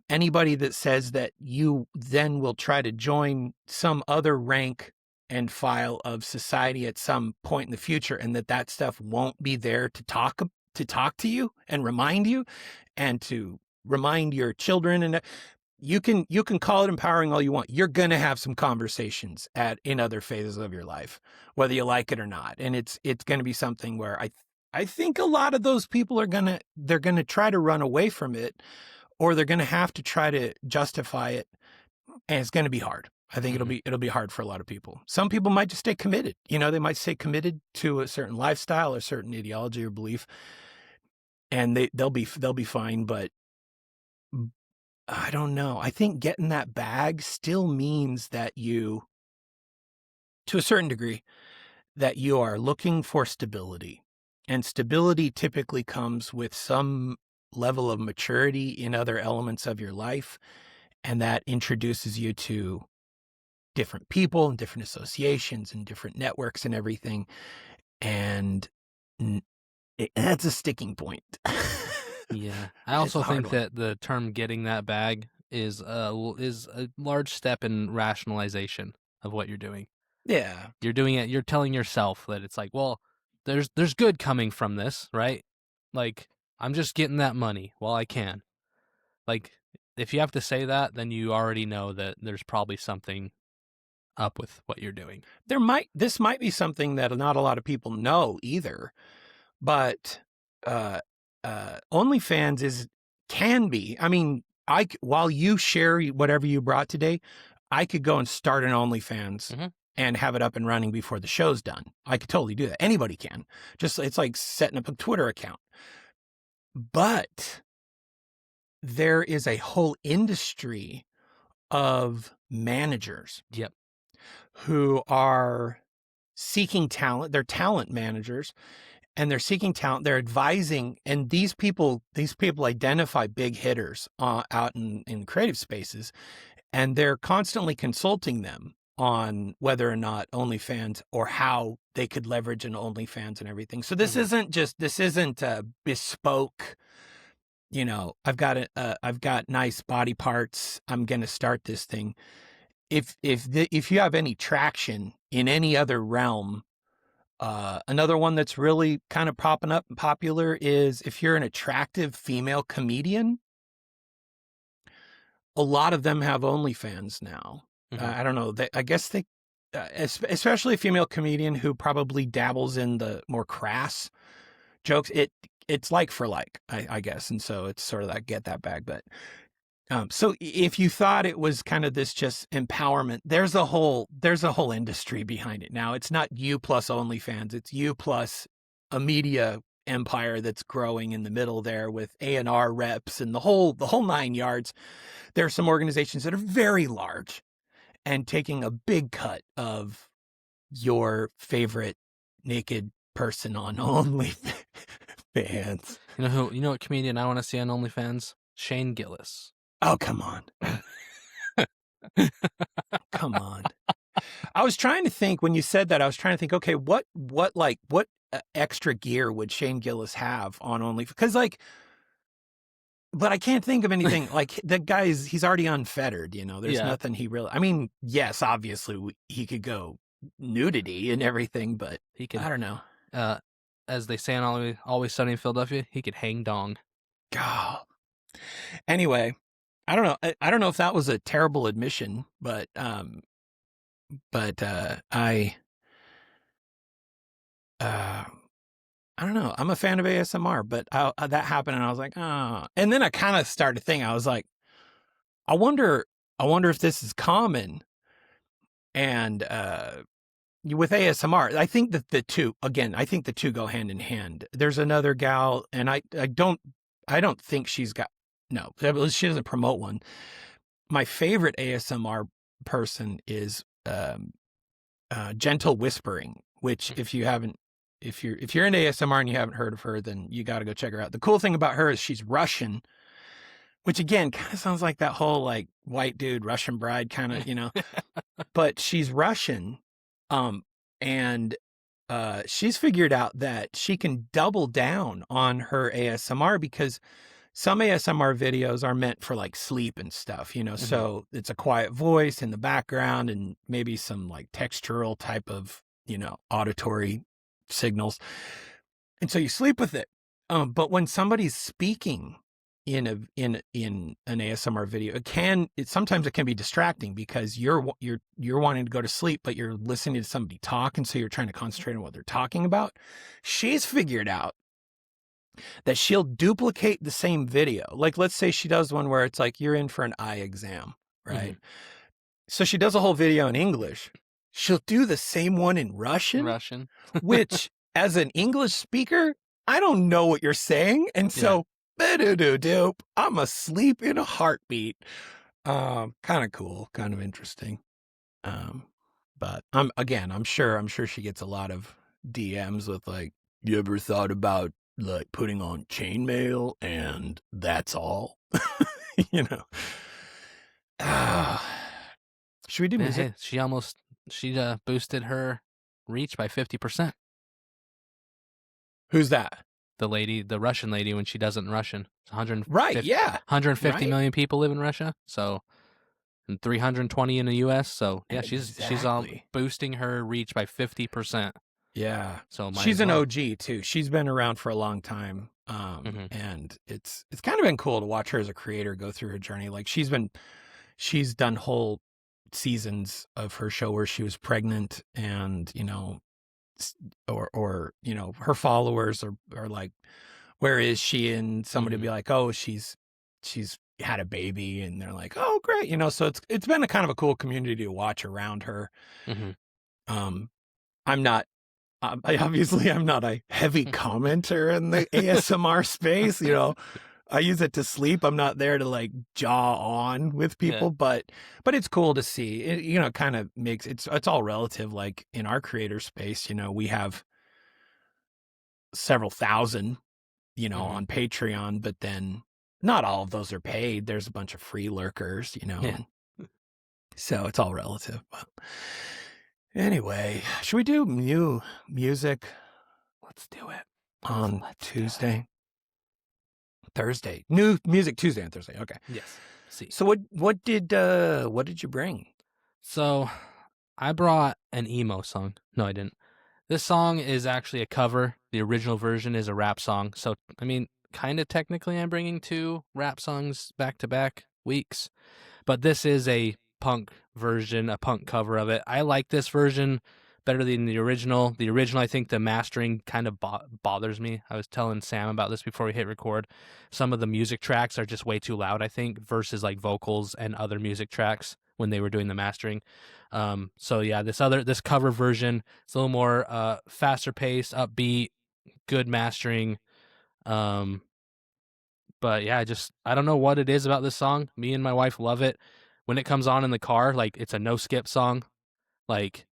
anybody that says that you then will try to join some other rank and file of society at some point in the future, and that stuff won't be there to talk to you and remind you and to remind your children, and you can call it empowering all you want. You're going to have some conversations in other phases of your life, whether you like it or not. And it's going to be something where I think a lot of those people are going to try to run away from it, or they're going to have to try to justify it. And it's going to be hard. I think it'll be hard for a lot of people. Some people might just stay committed. You know, they might stay committed to a certain lifestyle or certain ideology or belief, and they'll be fine. But I don't know. I think getting that bag still means that you, to a certain degree, that you are looking for stability. And stability typically comes with some level of maturity in other elements of your life. And that introduces you to different people and different associations and different networks and everything. And that's a sticking point. Yeah. I It's also a hard think one. that the term "getting that bag" is a large step in rationalization of what you're doing. Yeah. You're doing it. You're telling yourself that it's like, well, there's good coming from this, right? Like, I'm just getting that money while I can. Like, if you have to say that, then you already know that there's probably something up with what you're doing. This might be something that not a lot of people know either, but OnlyFans can be. I mean, while you share whatever you brought today, I could go and start an OnlyFans Mhm. and have it up and running before the show's done. I could totally do that. Anybody can. Just it's like setting up a Twitter account. But there is a whole industry of managers Yep. who are seeking talent. They're talent managers, and they're seeking talent. They're advising, and these people identify big hitters out in creative spaces, and they're constantly consulting them on whether or not OnlyFans or how they could leverage an OnlyFans and everything. So this isn't a bespoke. I've got nice body parts. I'm going to start this thing. If you have any traction in any other realm, another one that's really kind of popping up and popular is if you're an attractive female comedian. A lot of them have OnlyFans now. Mhm. I don't know. I guess they, especially a female comedian who probably dabbles in the more crass jokes. It's like for like, I guess, and so it's sort of that get that bag. But so if you thought it was kind of this just empowerment, there's a whole industry behind it now. It's not you plus OnlyFans. It's you plus a media empire that's growing in the middle there with A&R reps and the whole 9 yards. There are some organizations that are very large and taking a big cut of your favorite naked person on OnlyFans. You know what comedian I want to see on OnlyFans? Shane Gillis. Oh, come on. Come on. I was trying to think when you said that, I was trying to think, okay, what extra gear would Shane Gillis have on OnlyFans? Because but I can't think of anything like the he's already unfettered, there's Yeah. nothing he really, I mean, yes, obviously he could go nudity and everything, but He could, I don't know. as they say in Always Sunny in Philadelphia, he could hang dong. God. Anyway, I don't know. I don't know if that was a terrible admission, but I don't know. I'm a fan of ASMR, but that happened, and I was like, oh. And then I kind of started thinking, I was like, I wonder if this is common. And with ASMR, I think that the two go hand in hand. There's another gal, and I don't think she's got, no, she doesn't promote one. My favorite ASMR person is Gentle Whispering, which if you're into ASMR and you haven't heard of her, then you got to go check her out. The cool thing about her is she's Russian, which again kind of sounds like that whole like white dude Russian bride kind of, but she's Russian, and she's figured out that she can double down on her ASMR because some ASMR videos are meant for like sleep and stuff, so it's a quiet voice in the background and maybe some like textural type of, auditory signals. And so you sleep with it. But when somebody's speaking in an ASMR video, sometimes it can be distracting because you're wanting to go to sleep, but you're listening to somebody talk. And so you're trying to concentrate on what they're talking about. She's figured out that she'll duplicate the same video. Like, let's say she does one where it's like, you're in for an eye exam, right? So she does a whole video in English. She'll do the same one in Russian. Which, as an English speaker, I don't know what you're saying. And so, I'm asleep in a heartbeat. Kind of cool, kind of interesting. But I'm sure she gets a lot of DMs with like, you ever thought about like putting on chainmail and that's all? You know. Should we do music? Hey, she boosted her reach by 50%. Who's that? The Russian lady, when she does it in Russian. It's 150, Right, yeah. 150 Right. million people live in Russia, so, and 320 in the U.S. So yeah, she's boosting her reach by 50%. Yeah. So she's an OG too. She's been around for a long time. And it's kind of been cool to watch her as a creator go through her journey. Like she's done whole seasons of her show where she was pregnant, and you know, or you know, her followers are like, where is she? And somebody will be like, oh, she's had a baby, and they're like, oh, great, you know. So it's been a kind of a cool community to watch around her. I'm not I'm not a heavy commenter in the ASMR space, you know. I use it to sleep. I'm not there to like jaw on with people, but it's cool to see. It, you know, kind of makes it's all relative. Like in our creator space, you know, we have several thousand, you know, on Patreon, but then not all of those are paid. There's a bunch of free lurkers, you know. Yeah. So it's all relative. But anyway, should we do music? Let's do it. On Tuesday? Thursday. New music Tuesday and Thursday. Okay. Yes. See. So what did you bring? So I brought an emo song. No, I didn't. This song is actually a cover. The original version is a rap song. So, I mean, kind of technically I'm bringing 2 rap songs back-to-back weeks. But this is a punk version, a punk cover of it. I like this version better than the original. The original, I think the mastering kind of bothers me. I was telling Sam about this before we hit record. Some of the music tracks are just way too loud, I think, versus like vocals and other music tracks when they were doing the mastering. So yeah, this cover version, it's a little more faster paced, upbeat, good mastering. But yeah, I don't know what it is about this song. Me and my wife love it. When it comes on in the car, like it's a no skip song, like,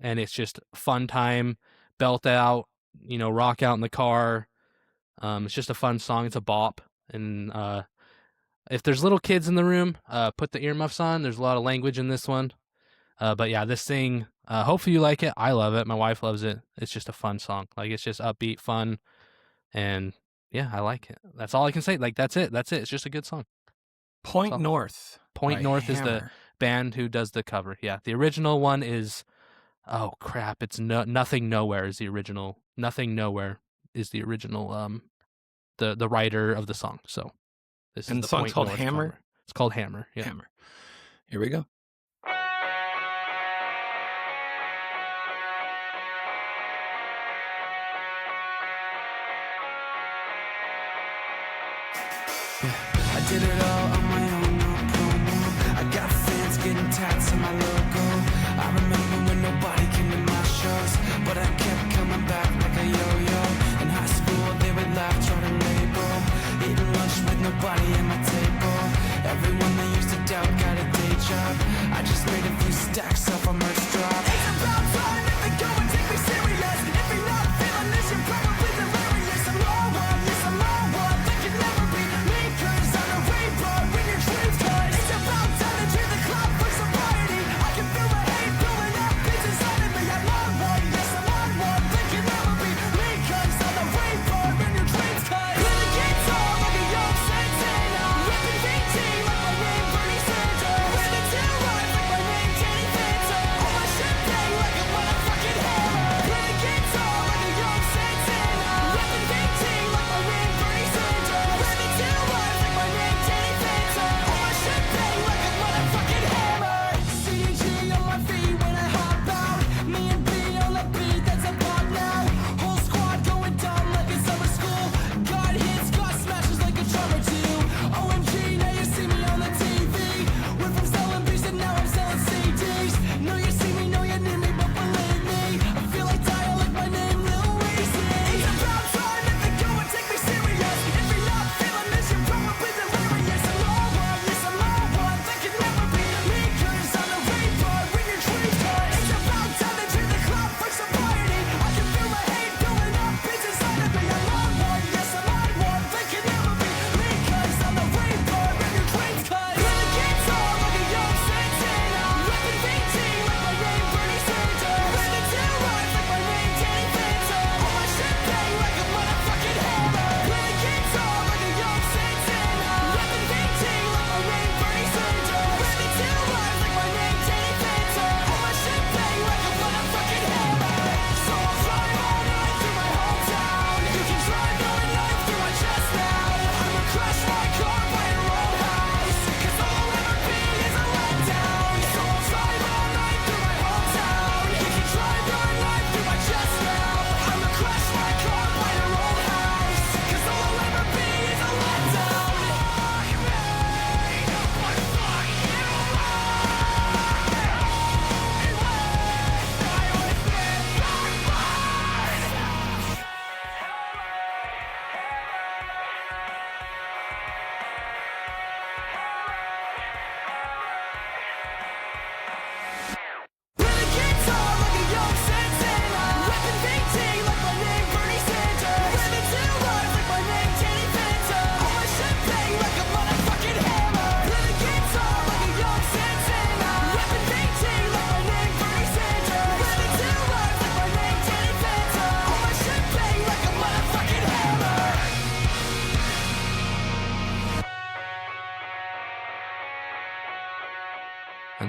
and it's just fun time, belt out, you know, rock out in the car. It's just a fun song. It's a bop. And if there's little kids in the room, put the earmuffs on. There's a lot of language in this one. But yeah, this thing, hopefully you like it. I love it. My wife loves it. It's just a fun song. Like, it's just upbeat, fun. And yeah, I like it. That's all I can say. Like, that's it. It's just a good song. Point North. Point North Hammer. is the band who does the cover. Yeah, the original one is, oh crap, it's Nothing Nowhere is the original. Nothing Nowhere is the original. The writer of the song. So this and is the song's called Hammer. Cover. It's called Hammer. Yeah. Hammer. Here we go. I did it all on my own, no promo. I got fans getting tats on my logo. I remember when nobody came to my shows, but I kept coming back like a yo-yo. In high school they would laugh, try to label. Eating lunch with nobody at my table. Everyone they used to doubt got a day job. I just made a few stacks off a merch drop. It's about time if they go and take me serious. If you're not feeling this, you're probably delirious. I'm low one, yes I'm low one. They can never be me, cause I'm a rainbow.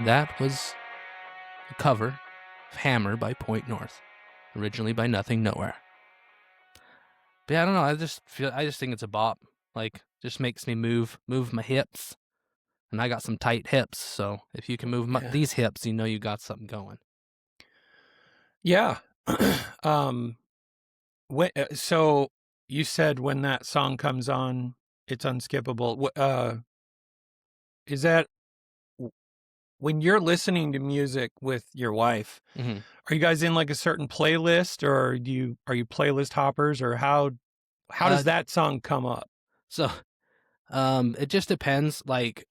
And that was a cover of Hammer by Point North, originally by Nothing Nowhere. But yeah, I don't know. I just think it's a bop. Like, just makes me move my hips. And I got some tight hips, so if you can move these hips, you know you got something going. Yeah. So you said when that song comes on, it's unskippable. Is that when you're listening to music with your wife? Mm-hmm. Are you guys in like a certain playlist, or are you playlist hoppers, or how does that song come up? So, it just depends. Like,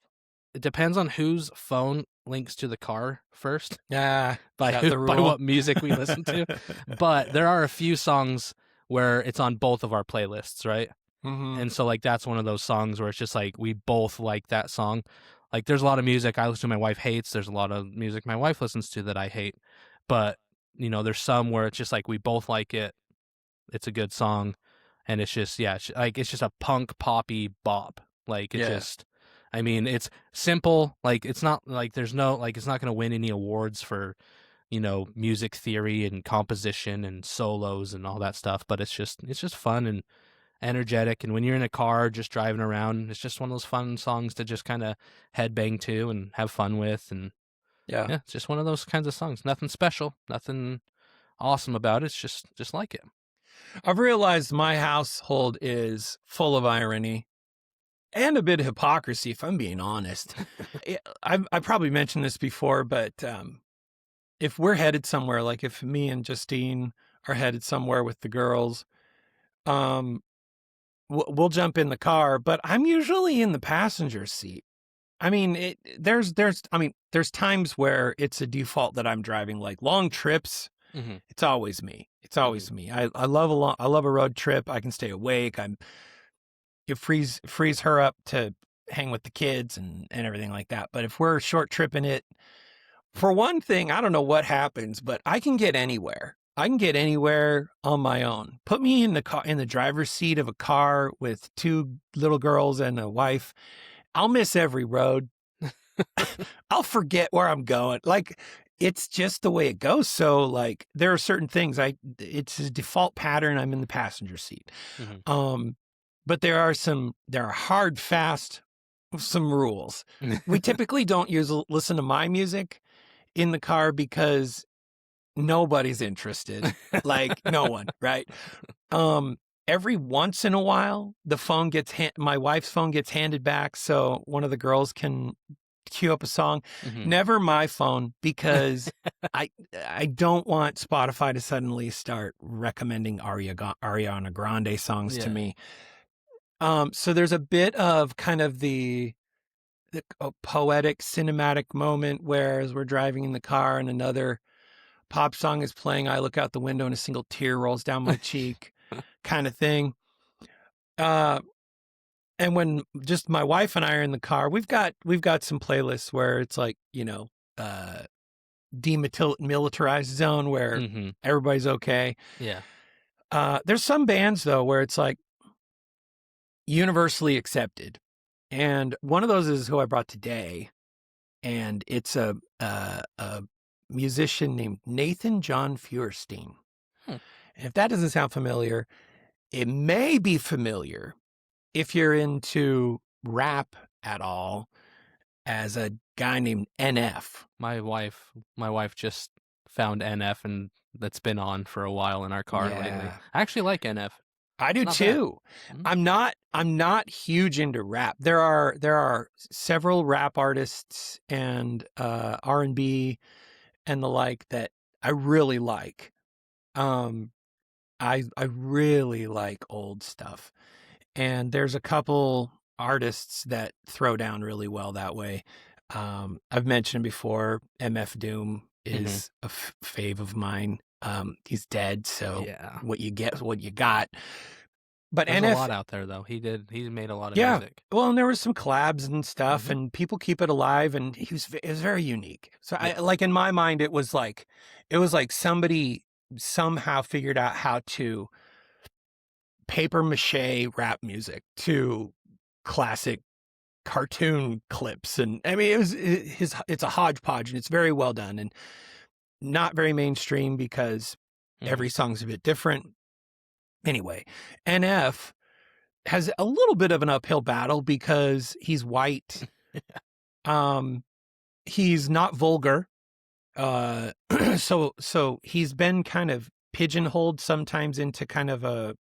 it depends on whose phone links to the car first. Yeah, by what music we listen to. But there are a few songs where it's on both of our playlists, right? Mm-hmm. And so like that's one of those songs where it's just like we both like that song. Like there's a lot of music I listen to my wife hates. There's a lot of music my wife listens to that I hate. But there's some where it's just like we both like it. It's a good song, and it's just it's just a punk poppy bop. Like I mean, it's simple. Like it's not like there's no like it's not going to win any awards for music theory and composition and solos and all that stuff. But it's just fun and energetic. And when you're in a car just driving around, it's just one of those fun songs to just kind of headbang to and have fun with. And yeah, it's just one of those kinds of songs. Nothing special, nothing awesome about it. It's just like it. I've realized my household is full of irony and a bit of hypocrisy, if I'm being honest. I probably mentioned this before, but if we're headed somewhere, like if me and Justine are headed somewhere with the girls, we'll jump in the car, but I'm usually in the passenger seat. I mean, there's times where it's a default that I'm driving, like long trips. Mm-hmm. It's always me. It's always me. I love a road trip. I can stay awake. It frees her up to hang with the kids and everything like that. But if we're short tripping it, for one thing, I don't know what happens, but I can get anywhere. I can get anywhere on my own. Put me in the driver's seat of a car with two little girls and a wife. I'll miss every road. I'll forget where I'm going. Like, it's just the way it goes. So like there are certain things it's a default pattern. I'm in the passenger seat. Mm-hmm. But there are hard, fast, some rules. We typically don't listen to my music in the car because nobody's interested. Like no one, right? Every once in a while, my wife's phone gets handed back so one of the girls can queue up a song. Mm-hmm. Never my phone, because I don't want Spotify to suddenly start recommending Ariana Grande songs to me. So there's a bit of kind of the poetic cinematic moment where as we're driving in the car and another pop song is playing, I look out the window and a single tear rolls down my cheek kind of thing. And when just my wife and I are in the car, we've got some playlists where it's like, demilitarized zone where mm-hmm. everybody's okay. Yeah. There's some bands though where it's like universally accepted. And one of those is who I brought today. And it's a musician named Nathan John Feuerstein. And if that doesn't sound familiar, it may be familiar if you're into rap at all, as a guy named NF. My wife just found NF, and that's been on for a while in our car lately. I actually like NF. I do too. Mm-hmm. I'm not huge into rap. There are several rap artists and R&B and the like that I really like. I really like old stuff. And there's a couple artists that throw down really well that way. I've mentioned before, MF Doom is mm-hmm. a fave of mine. He's dead, so what you get is what you got. But there's a lot out there, though. He made a lot of music. Well, and there was some collabs and stuff, mm-hmm. and people keep it alive, and it was very unique. So I like in my mind, it was like somebody somehow figured out how to paper mache rap music to classic cartoon clips, and I mean it's a hodgepodge, and it's very well done and not very mainstream because every song's a bit different. Anyway, NF has a little bit of an uphill battle because he's white. He's not vulgar. So he's been kind of pigeonholed sometimes into kind of a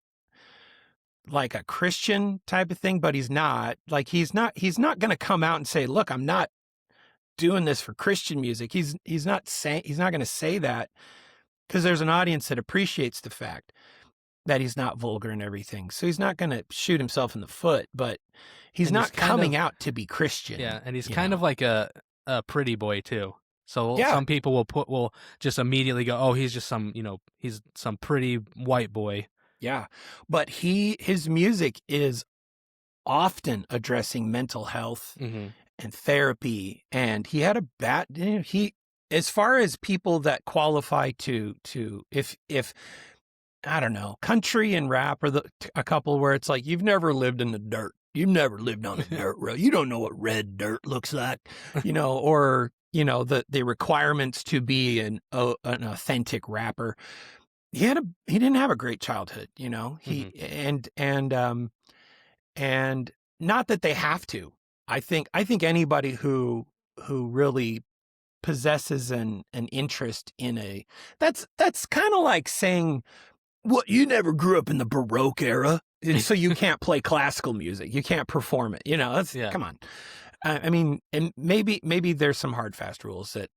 Christian type of thing, but he's not. Like he's not going to come out and say, "Look, I'm not doing this for Christian music." He's not going to say that because there's an audience that appreciates the fact that he's not vulgar and everything. So he's not going to shoot himself in the foot, but he's not coming out to be Christian. Yeah, and he's kind of like a pretty boy too. So some people will just immediately go, "Oh, he's just he's some pretty white boy." Yeah. But his music is often addressing mental health and therapy, and he had as far as people that qualify to if I don't know, country and rap are a couple where it's like, you've never lived in the dirt. You've never lived on a dirt road. You don't know what red dirt looks like, or, the requirements to be an authentic rapper. He didn't have a great childhood, and not that they have to. I think anybody who really possesses an interest in that's kind of like saying, "What, you never grew up in the Baroque era, so you can't play classical music. You can't perform it." Come on. I mean, and maybe there's some hard, fast rules that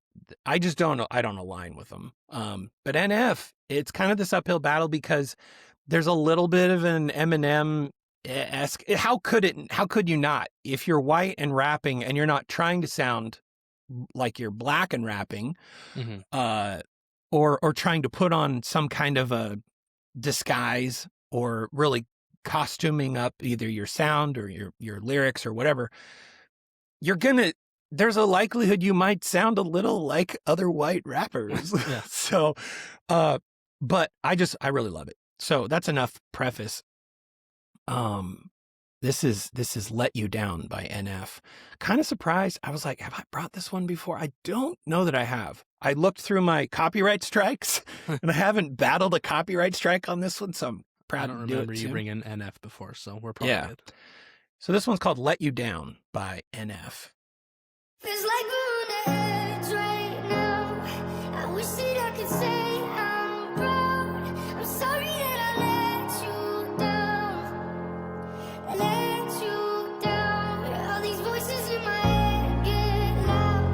I just don't know. I don't align with them. But NF, it's kind of this uphill battle because there's a little bit of an Eminem-esque. How could you not? If you're white and rapping and you're not trying to sound like you're black and rapping, or trying to put on some kind of a disguise or really costuming up either your sound or your lyrics or whatever, there's a likelihood you might sound a little like other white rappers. Yeah. So, but I really love it. So that's enough preface. This is Let You Down by NF. Kind of surprised. I was like, have I brought this one before? I don't know that I have. I looked through my copyright strikes and I haven't battled a copyright strike on this one, so I'm proud to do it. I don't remember you soon. bringing NF before, so we're probably good. So this one's called Let You Down by NF. Feels like we're on the edge right now. I wish that I could say I'm proud. I'm sorry that I let you down. Let you down. All these voices in my head get loud.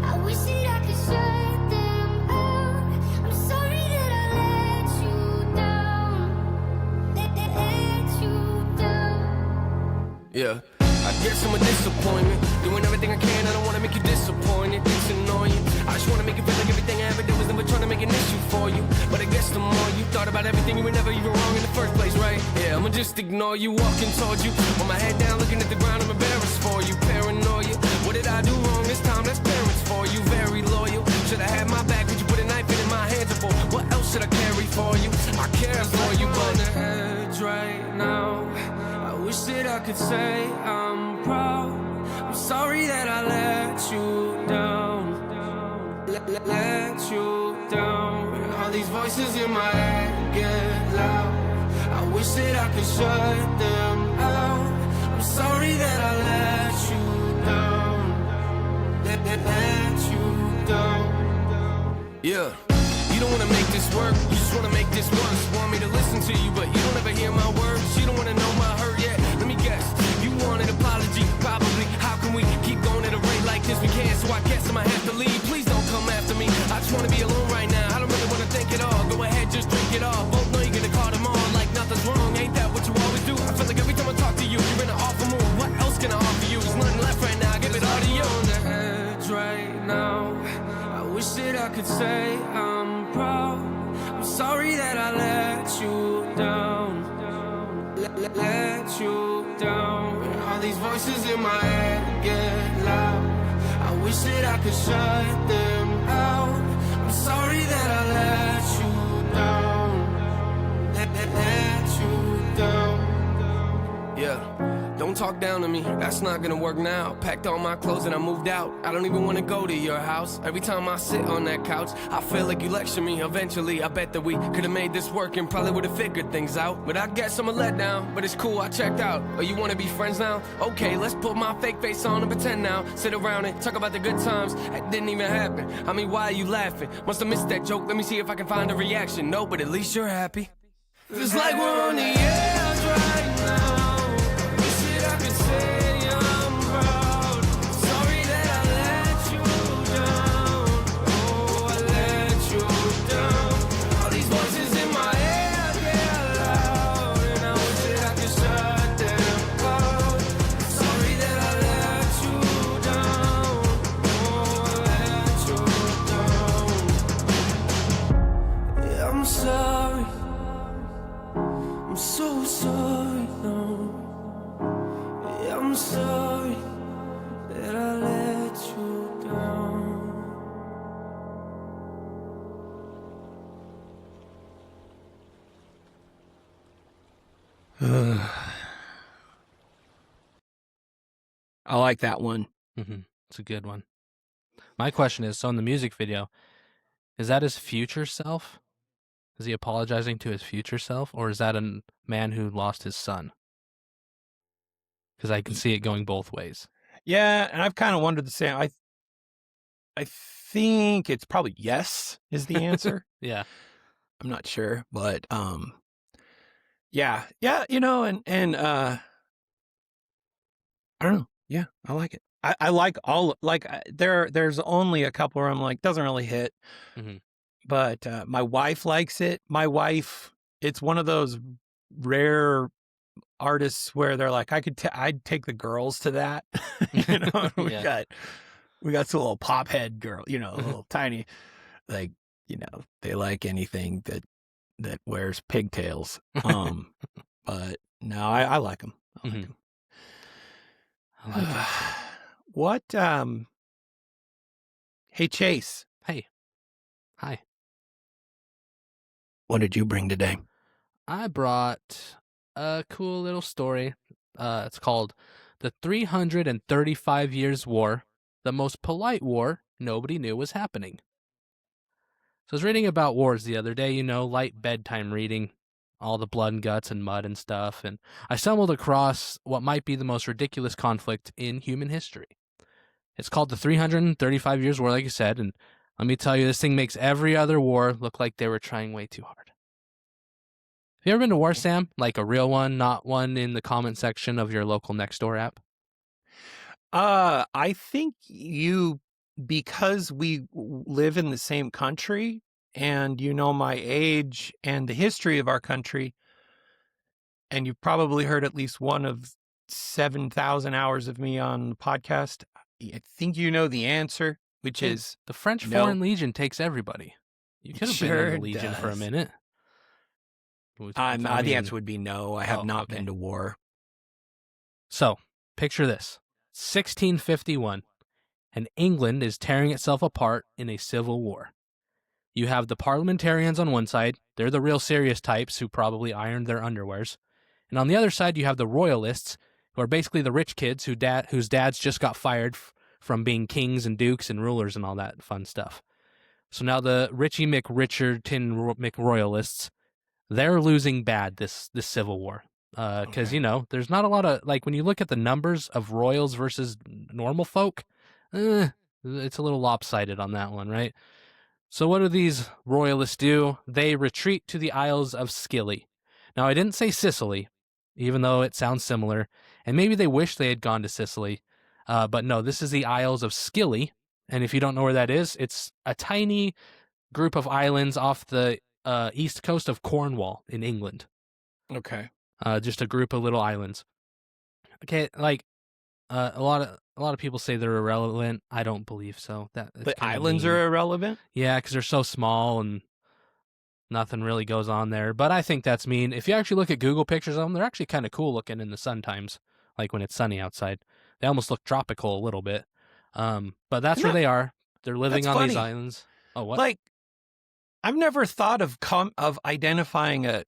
I wish that I could shut them out. I'm sorry that I let you down. Let you down. Yeah, I guess I'm a disappointment. Doing everything I can, I don't wanna make you disappointed. It's annoying. I just wanna make you feel like everything I ever did was never trying to make an issue for you. But I guess the more you thought about everything, you were never even wrong in the first place, right? Yeah, I'ma just ignore you, walking towards you. With my head down, looking at the ground, I'm embarrassed for you. Paranoia. What did I do wrong this time? That's parents for you. Very loyal. Should I have my back? Would you put a knife in my hands? For what else should I carry for you? I care for you, but on the edge right now. I wish that I could say I'm proud. I'm sorry that I let you down. Let you down. All these voices in my head get loud. I wish that I could shut them out. I'm sorry that I let you down. Let you down. Yeah. You don't wanna make this work, you just wanna make this worse. Want me to listen to you, but you don't ever hear my words. You don't wanna know my hurt yet. Let me guess, you want an apology, probably. How can we keep going at a rate like this? We can't, so I guess I might have to leave. Please don't come after me. I just wanna be alone right now. I don't really wanna think at all. Go ahead, just drink it all. Both know you're gonna call them on like nothing's wrong. Ain't that what you always do? I feel like every time I talk to you, you're in an awful mood. What else can I offer you? There's nothing left right now. Give it all to you. On the edge right now. I wish that I could say I'm proud. I'm sorry that I let you down. Let you down. All these voices in my head get loud. I wish that I could shut them out. I'm sorry that I let you down. Let you down. Yeah. Don't talk down to me, that's not gonna work now. Packed all my clothes and I moved out. I don't even wanna go to your house. Every time I sit on that couch, I feel like you lecture me. Eventually, I bet that we could've made this work and probably would've figured things out. But I guess I'm a letdown, but it's cool, I checked out. Oh, you wanna be friends now? Okay, let's put my fake face on and pretend now. Sit around and talk about the good times that didn't even happen. I mean, why are you laughing? Must've missed that joke, let me see if I can find a reaction. No, but at least you're happy. Feels like we're on the edge right now. Wish that I could say I'm proud. Sorry that I let you down. Oh, I let you down. All these voices in my head get loud, and I wish that I could shut them out. Sorry that I let you down. Oh, I let you down. Yeah, I'm sorry. I'm so sorry, no. Yeah, I'm sorry that I let you down. I like that one. It's a good one. My question is, so in the music video, is that his future self? Is he apologizing to his future self, or is that a man who lost his son? Because I can see it going both ways. Yeah, and I've kind of wondered the same. I think it's probably yes is the answer. Yeah. I'm not sure, but yeah, you know, and I don't know. Yeah, I like it. I like all there's only a couple where I'm like doesn't really hit. Mhm. But my wife likes it. My wife, it's one of those rare artists where they're like, I'd take the girls to that. You know, Yeah. we got some little pop head girl, you know, little tiny, like, you know, they like anything that wears pigtails. But no, I like them. I like them. I like it. What? Hey Chase, Hey. Hi. what did you bring today? I brought a cool little story. It's called The 335 Years War, the most polite war nobody knew was happening. So I was reading about wars the other day, you know, light bedtime reading, all the blood and guts and mud and stuff, and I stumbled across what might be the most ridiculous conflict in human history. It's called the 335 Years War, like you said, and let me tell you, this thing makes every other war look like they were trying way too hard. Have you ever been to war, Sam? Like a real one, not one in the comment section of your local Nextdoor app? I think because we live in the same country and you know my age and the history of our country, and you've probably heard at least one of 7,000 hours of me on the podcast. I think you know the answer, which Hey, is the French no. Foreign Legion takes everybody. You could have been Sure in the Legion for a does. minute. the answer would be no. I have Oh, not okay. been to war. So, picture this. 1651, and England is tearing itself apart in a civil war. You have the parliamentarians on one side. They're the real serious types who probably ironed their underwears. And on the other side, you have the royalists, who are basically the rich kids whose dads just got fired from being kings and dukes and rulers and all that fun stuff. So now the Richie McRicherton McRoyalists, they're losing bad this civil war. Because, Okay. you know, there's not a lot of, like, when you look at the numbers of royals versus normal folk, it's a little lopsided on that one, right? So what do these royalists do? They retreat to the Isles of Scilly. Now, I didn't say Sicily, even though it sounds similar, and maybe they wish they had gone to Sicily, but no, this is the Isles of Scilly, and if you don't know where that is, it's a tiny group of islands off the east coast of Cornwall in England. Okay. Just a group of little islands. Okay, like a lot of people say they're irrelevant. I don't believe so. That's The kinda islands mean. are irrelevant? Yeah, because they're so small and nothing really goes on there. But I think that's mean. If you actually look at Google pictures of them, they're actually kind of cool looking in the sun times, like when it's sunny outside. They almost look tropical a little bit. But that's where they are. They're living That's on these funny. islands. Oh, what? Like, I've never thought of identifying a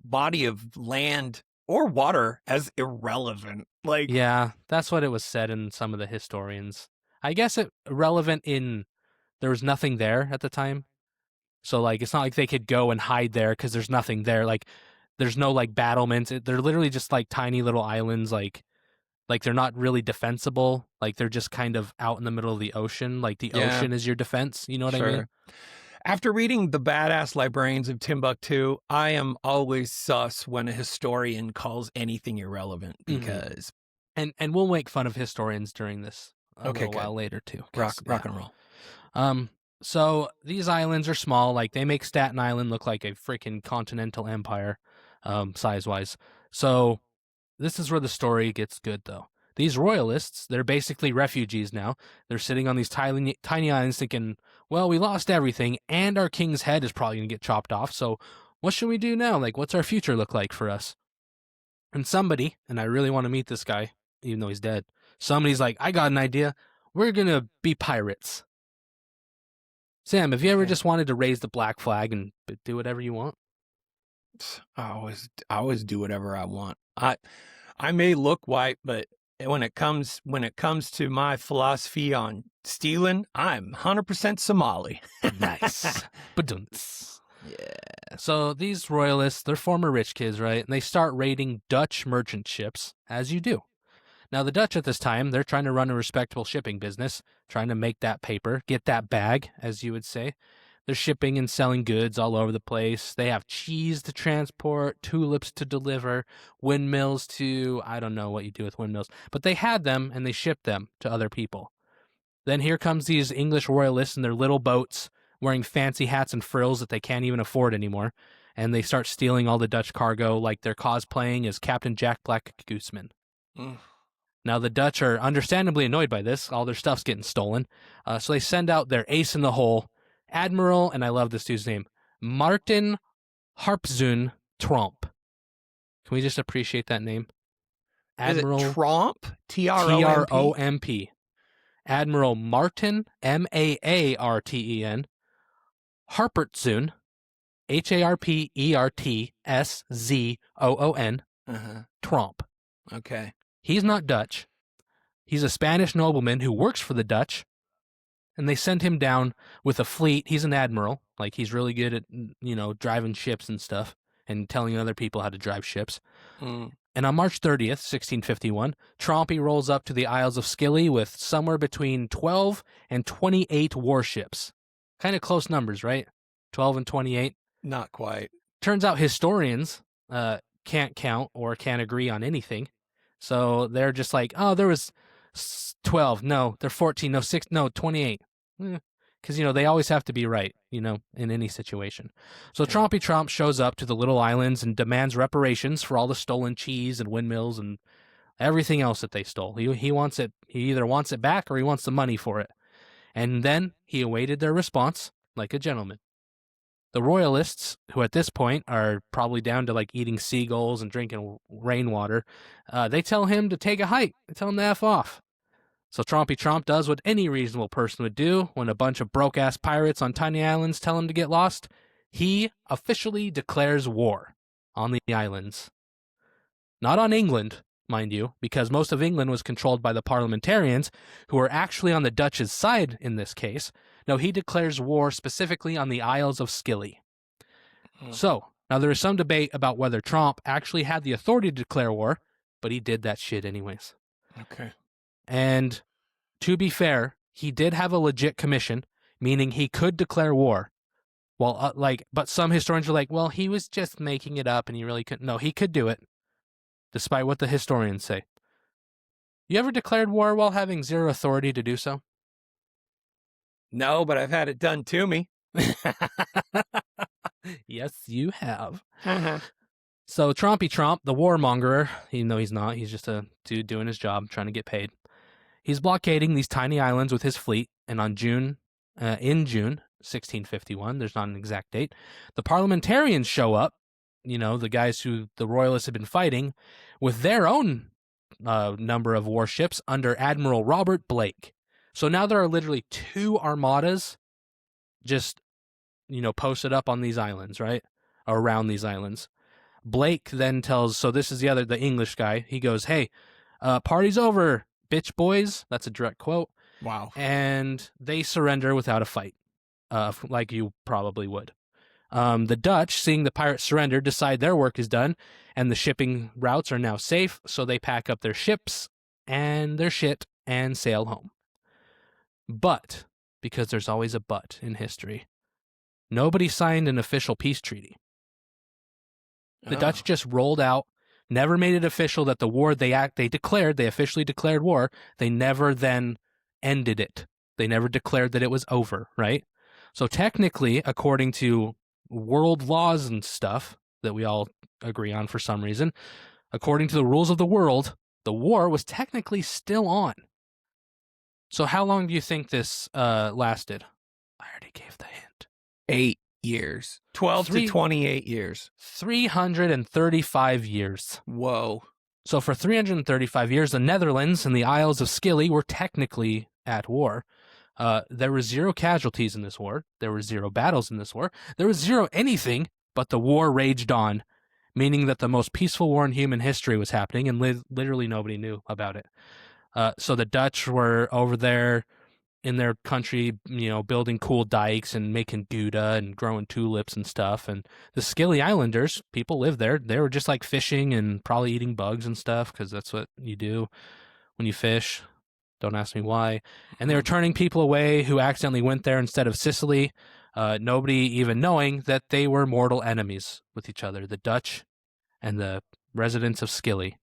body of land or water as irrelevant. Like, Yeah, that's what it was said in some of the historians. I guess it relevant in there was nothing there at the time. So like it's not like they could go and hide there because there's nothing there. Like there's no like battlements. They're literally just like tiny little islands. Like they're not really defensible. Like they're just kind of out in the middle of the ocean. Like the Yeah. ocean is your defense. You know what I mean? After reading The Badass Librarians of Timbuktu, I am always sus when a historian calls anything irrelevant because And we'll make fun of historians during this a Okay, little while later too. rock 'cause, and roll. So these islands are small. Like they make Staten Island look like a freaking continental empire, size-wise. So this is where the story gets good, though. These royalists, they're basically refugees now. They're sitting on these tiny islands thinking, well, we lost everything, and our king's head is probably going to get chopped off. So what should we do now? Like, what's our future look like for us? And somebody, and I really want to meet this guy, even though he's dead, somebody's like, I got an idea. We're going to be pirates. Sam, have you ever just wanted to raise the black flag and do whatever you want? I always do whatever I want. I may look white, but when it comes to my philosophy on stealing, I'm 100% Somali. Nice. Badunts. Yeah. So these royalists, they're former rich kids, right? And they start raiding Dutch merchant ships, as you do. Now, the Dutch at this time, they're trying to run a respectable shipping business, trying to make that paper, get that bag, as you would say. They're shipping and selling goods all over the place. They have cheese to transport, tulips to deliver, windmills to, I don't know what you do with windmills, but they had them and they shipped them to other people. Then here comes these English royalists in their little boats, wearing fancy hats and frills that they can't even afford anymore, and they start stealing all the Dutch cargo like they're cosplaying as Captain Jack Black Gooseman. Now, the Dutch are understandably annoyed by this. All their stuff's getting stolen. So they send out their ace in the hole, Admiral, and I love this dude's name, Martin Harpzoen Tromp. Can we just appreciate that name? Admiral Is it Tromp? Tromp? Tromp. Admiral Martin, Maarten, Harpertzoon, Harpertszon, Tromp. Okay. He's not Dutch. He's a Spanish nobleman who works for the Dutch, and they sent him down with a fleet. He's an admiral. Like, he's really good at, driving ships and stuff and telling other people how to drive ships. And on March 30th, 1651, Trompy rolls up to the Isles of Scilly with somewhere between 12 and 28 warships. Kind of close numbers, right? 12 and 28. Not quite. Turns out historians can't count or can't agree on anything. So they're just like, oh, there was 12. No, they're 14. No, 6. No, 28. Because, they always have to be right, in any situation. So Trompy Tromp shows up to the little islands and demands reparations for all the stolen cheese and windmills and everything else that they stole. He wants it. He either wants it back or he wants the money for it. And then he awaited their response like a gentleman. The royalists, who at this point are probably down to like eating seagulls and drinking rainwater, they tell him to take a hike. They tell him to F off. So Trompy Tromp does what any reasonable person would do when a bunch of broke-ass pirates on tiny islands tell him to get lost. He officially declares war on the islands. Not on England, mind you, because most of England was controlled by the parliamentarians, who were actually on the Dutch's side in this case. No, he declares war specifically on the Isles of Scilly. So, now there is some debate about whether Tromp actually had the authority to declare war, but he did that shit anyways. Okay. And to be fair, he did have a legit commission, meaning he could declare war. Well, but some historians are like, well, he was just making it up and he really couldn't. No, he could do it, despite what the historians say. You ever declared war while having zero authority to do so? No, but I've had it done to me. Yes, you have. So Trompy Tromp, the warmonger, even though he's not, he's just a dude doing his job, trying to get paid. He's blockading these tiny islands with his fleet, and in June 1651, there's not an exact date, the parliamentarians show up, the guys who the royalists had been fighting, with their own number of warships under Admiral Robert Blake. So now there are literally 2 armadas just, posted up on these islands, right? Or around these islands. Blake then tells, so this is the English guy. He goes, "Hey, party's over, bitch boys." That's a direct quote. Wow. And they surrender without a fight, like you probably would. The Dutch, seeing the pirates surrender, decide their work is done and the shipping routes are now safe, so they pack up their ships and their shit and sail home. But, because there's always a but in history, nobody signed an official peace treaty. The Dutch just rolled out, never made it official that the war they officially declared war. They never then ended it. They never declared that it was over, right? So technically, according to world laws and stuff that we all agree on for some reason, according to the rules of the world, the war was technically still on. So how long do you think this lasted? I already gave the hint. 8 years. 12 to 28 years. 335 years. Whoa. So for 335 years, the Netherlands and the Isles of Scilly were technically at war. There were 0 casualties in this war. There were 0 battles in this war. There was 0 anything, but the war raged on, meaning that the most peaceful war in human history was happening, and literally nobody knew about it. So the Dutch were over there in their country, building cool dikes and making Gouda and growing tulips and stuff. And the Scilly Islanders, people lived there. They were just like fishing and probably eating bugs and stuff, because that's what you do when you fish. Don't ask me why. And they were turning people away who accidentally went there instead of Sicily, nobody even knowing that they were mortal enemies with each other, the Dutch and the residents of Scilly.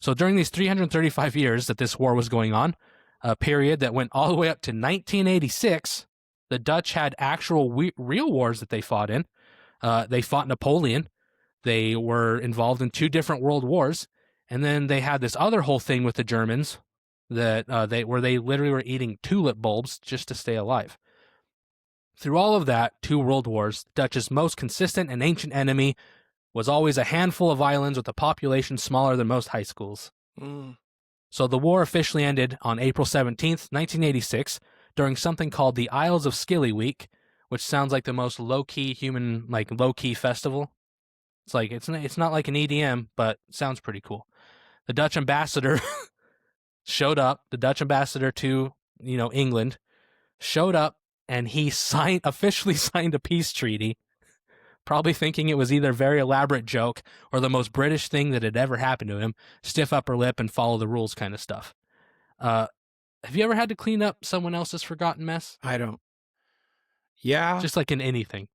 So during these 335 years that this war was going on, a period that went all the way up to 1986, the Dutch had actual real wars that they fought in. They fought Napoleon. They were involved in 2 different world wars. And then they had this other whole thing with the Germans that they literally were eating tulip bulbs just to stay alive. Through all of that, 2 world wars, the Dutch's most consistent and ancient enemy was always a handful of islands with a population smaller than most high schools. So the war officially ended on April 17th, 1986, during something called the Isles of Scilly Week, which sounds like the most low-key low-key festival. It's like it's not like an EDM, but it sounds pretty cool. The Dutch ambassador showed up. The Dutch ambassador to England showed up, and he officially signed a peace treaty, probably thinking it was either a very elaborate joke or the most British thing that had ever happened to him, stiff upper lip and follow the rules kind of stuff. Have you ever had to clean up someone else's forgotten mess? I don't. Yeah. Just like in anything.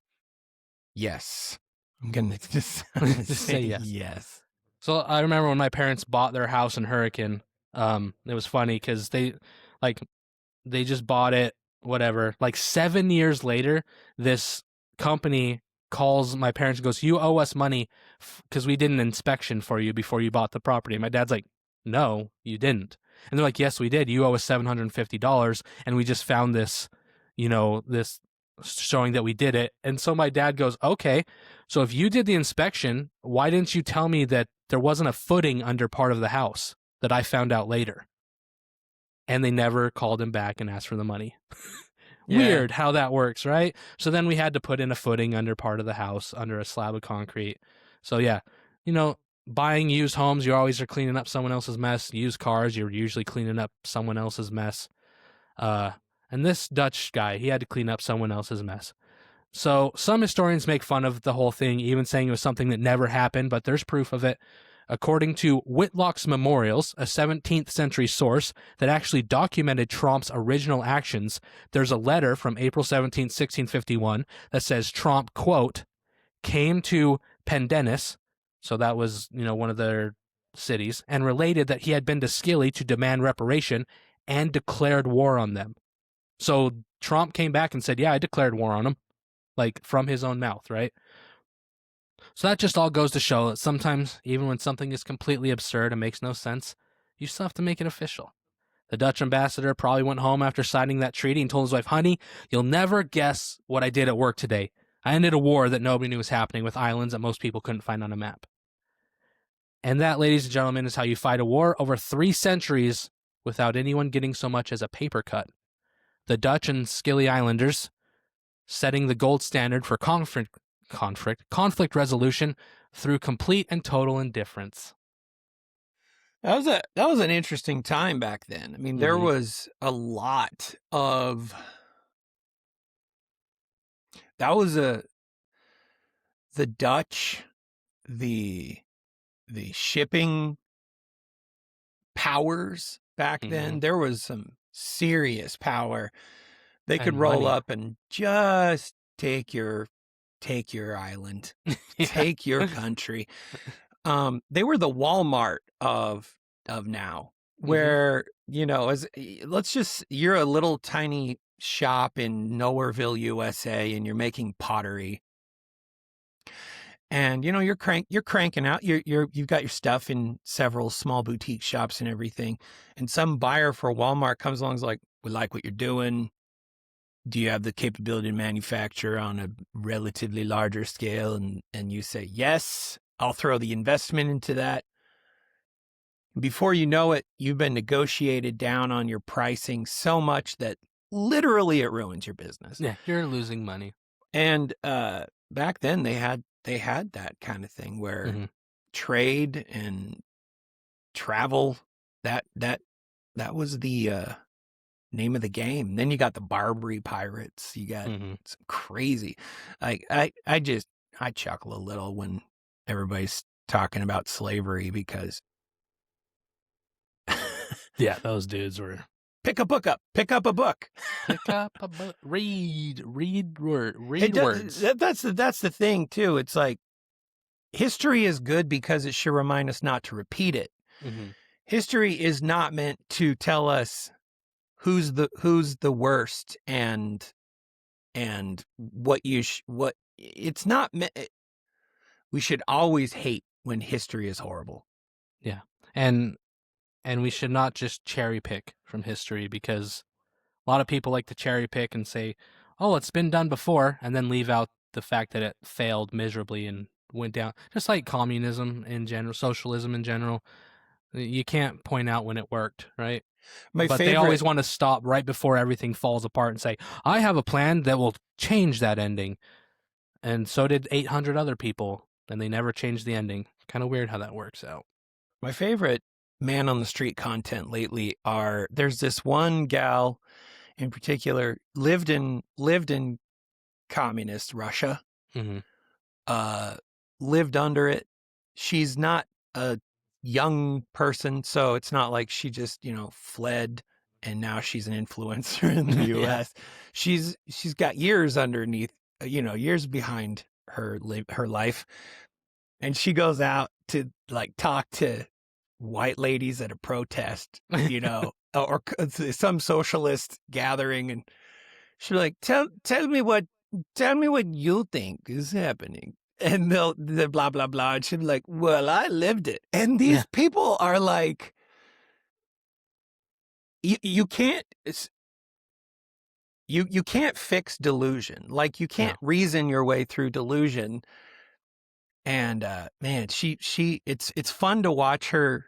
Yes. I'm going to just say yes. Yes. So I remember when my parents bought their house in Hurricane, it was funny because they just bought it, whatever. Like 7 years later, this company calls my parents and goes, "You owe us money because we did an inspection for you before you bought the property." And my dad's like, "No, you didn't." And they're like, "Yes, we did. You owe us $750, and we just found this, this showing that we did it." And so my dad goes, "Okay, so if you did the inspection, why didn't you tell me that there wasn't a footing under part of the house that I found out later?" And they never called him back and asked for the money. Yeah. Weird how that works, right? So then we had to put in a footing under part of the house, under a slab of concrete. So yeah, buying used homes, you always are cleaning up someone else's mess. Used cars, you're usually cleaning up someone else's mess. And this Dutch guy, he had to clean up someone else's mess. So some historians make fun of the whole thing, even saying it was something that never happened, but there's proof of it. According to Whitlock's Memorials, a 17th century source that actually documented Tromp's original actions, there's a letter from April 17, 1651, that says Tromp, quote, came to Pendennis, so that was, one of their cities, and related that he had been to Scilly to demand reparation and declared war on them. So Tromp came back and said, "Yeah, I declared war on them," like from his own mouth, right? So that just all goes to show that sometimes, even when something is completely absurd and makes no sense, you still have to make it official. The Dutch ambassador probably went home after signing that treaty and told his wife, "Honey, you'll never guess what I did at work today. I ended a war that nobody knew was happening with islands that most people couldn't find on a map." And that, ladies and gentlemen, is how you fight a war over 3 centuries without anyone getting so much as a paper cut. The Dutch and Scilly Islanders setting the gold standard for conflict resolution through complete and total indifference. That was an interesting time back then. I mean, there Mhm. was a lot of that was the Dutch, the shipping powers back then. Mhm. There was some serious power. They could And roll money. up and just take your island, Yeah. take your country. They were the Walmart of now, where you're a little tiny shop in Nowhereville, USA, and you're making pottery, and you're cranking out. You've got your stuff in several small boutique shops and everything, and some buyer for Walmart comes along and is like, "We like what you're doing. Do you have the capability to manufacture on a relatively larger scale?" And you say, "Yes, I'll throw the investment into that." Before you know it, you've been negotiated down on your pricing so much that literally it ruins your business. Yeah, you're losing money. And back then they had that kind of thing where Mhm. trade and travel, that was the name of the game. Then you got the Barbary pirates. You got Mhm. some crazy. Like I chuckle a little when everybody's talking about slavery because Yeah, those dudes were pick a book up, pick up a book. pick up a book, read It does- words. That's the thing too. It's like history is good because it should remind us not to repeat it. Mhm. History is not meant to tell us who's the worst and what it's not meant. We should always hate when history is horrible. Yeah, and we should not just cherry pick from history, because a lot of people like to cherry pick and say, "Oh, it's been done before," and then leave out the fact that it failed miserably and went down. Just like communism in general, socialism in general, you can't point out when it worked, right? But they always want to stop right before everything falls apart and say, "I have a plan that will change that ending." And so did 800 other people, and they never changed the ending. Kind of weird how that works out. My favorite man on the street content lately there's this one gal in particular lived in communist Russia, Mm-hmm. lived under it. She's not a young person, so it's not like she just, fled and now she's an influencer in the Yeah. US. She's got years underneath, years behind her life. And she goes out to like talk to white ladies at a protest, or some socialist gathering, and she's like, tell me what you think is happening. And they'll blah blah blah, and she'll be like, well, I lived it. And these people are like, you can't you can't fix delusion. Like you can't reason your way through delusion. And man, it's fun to watch her.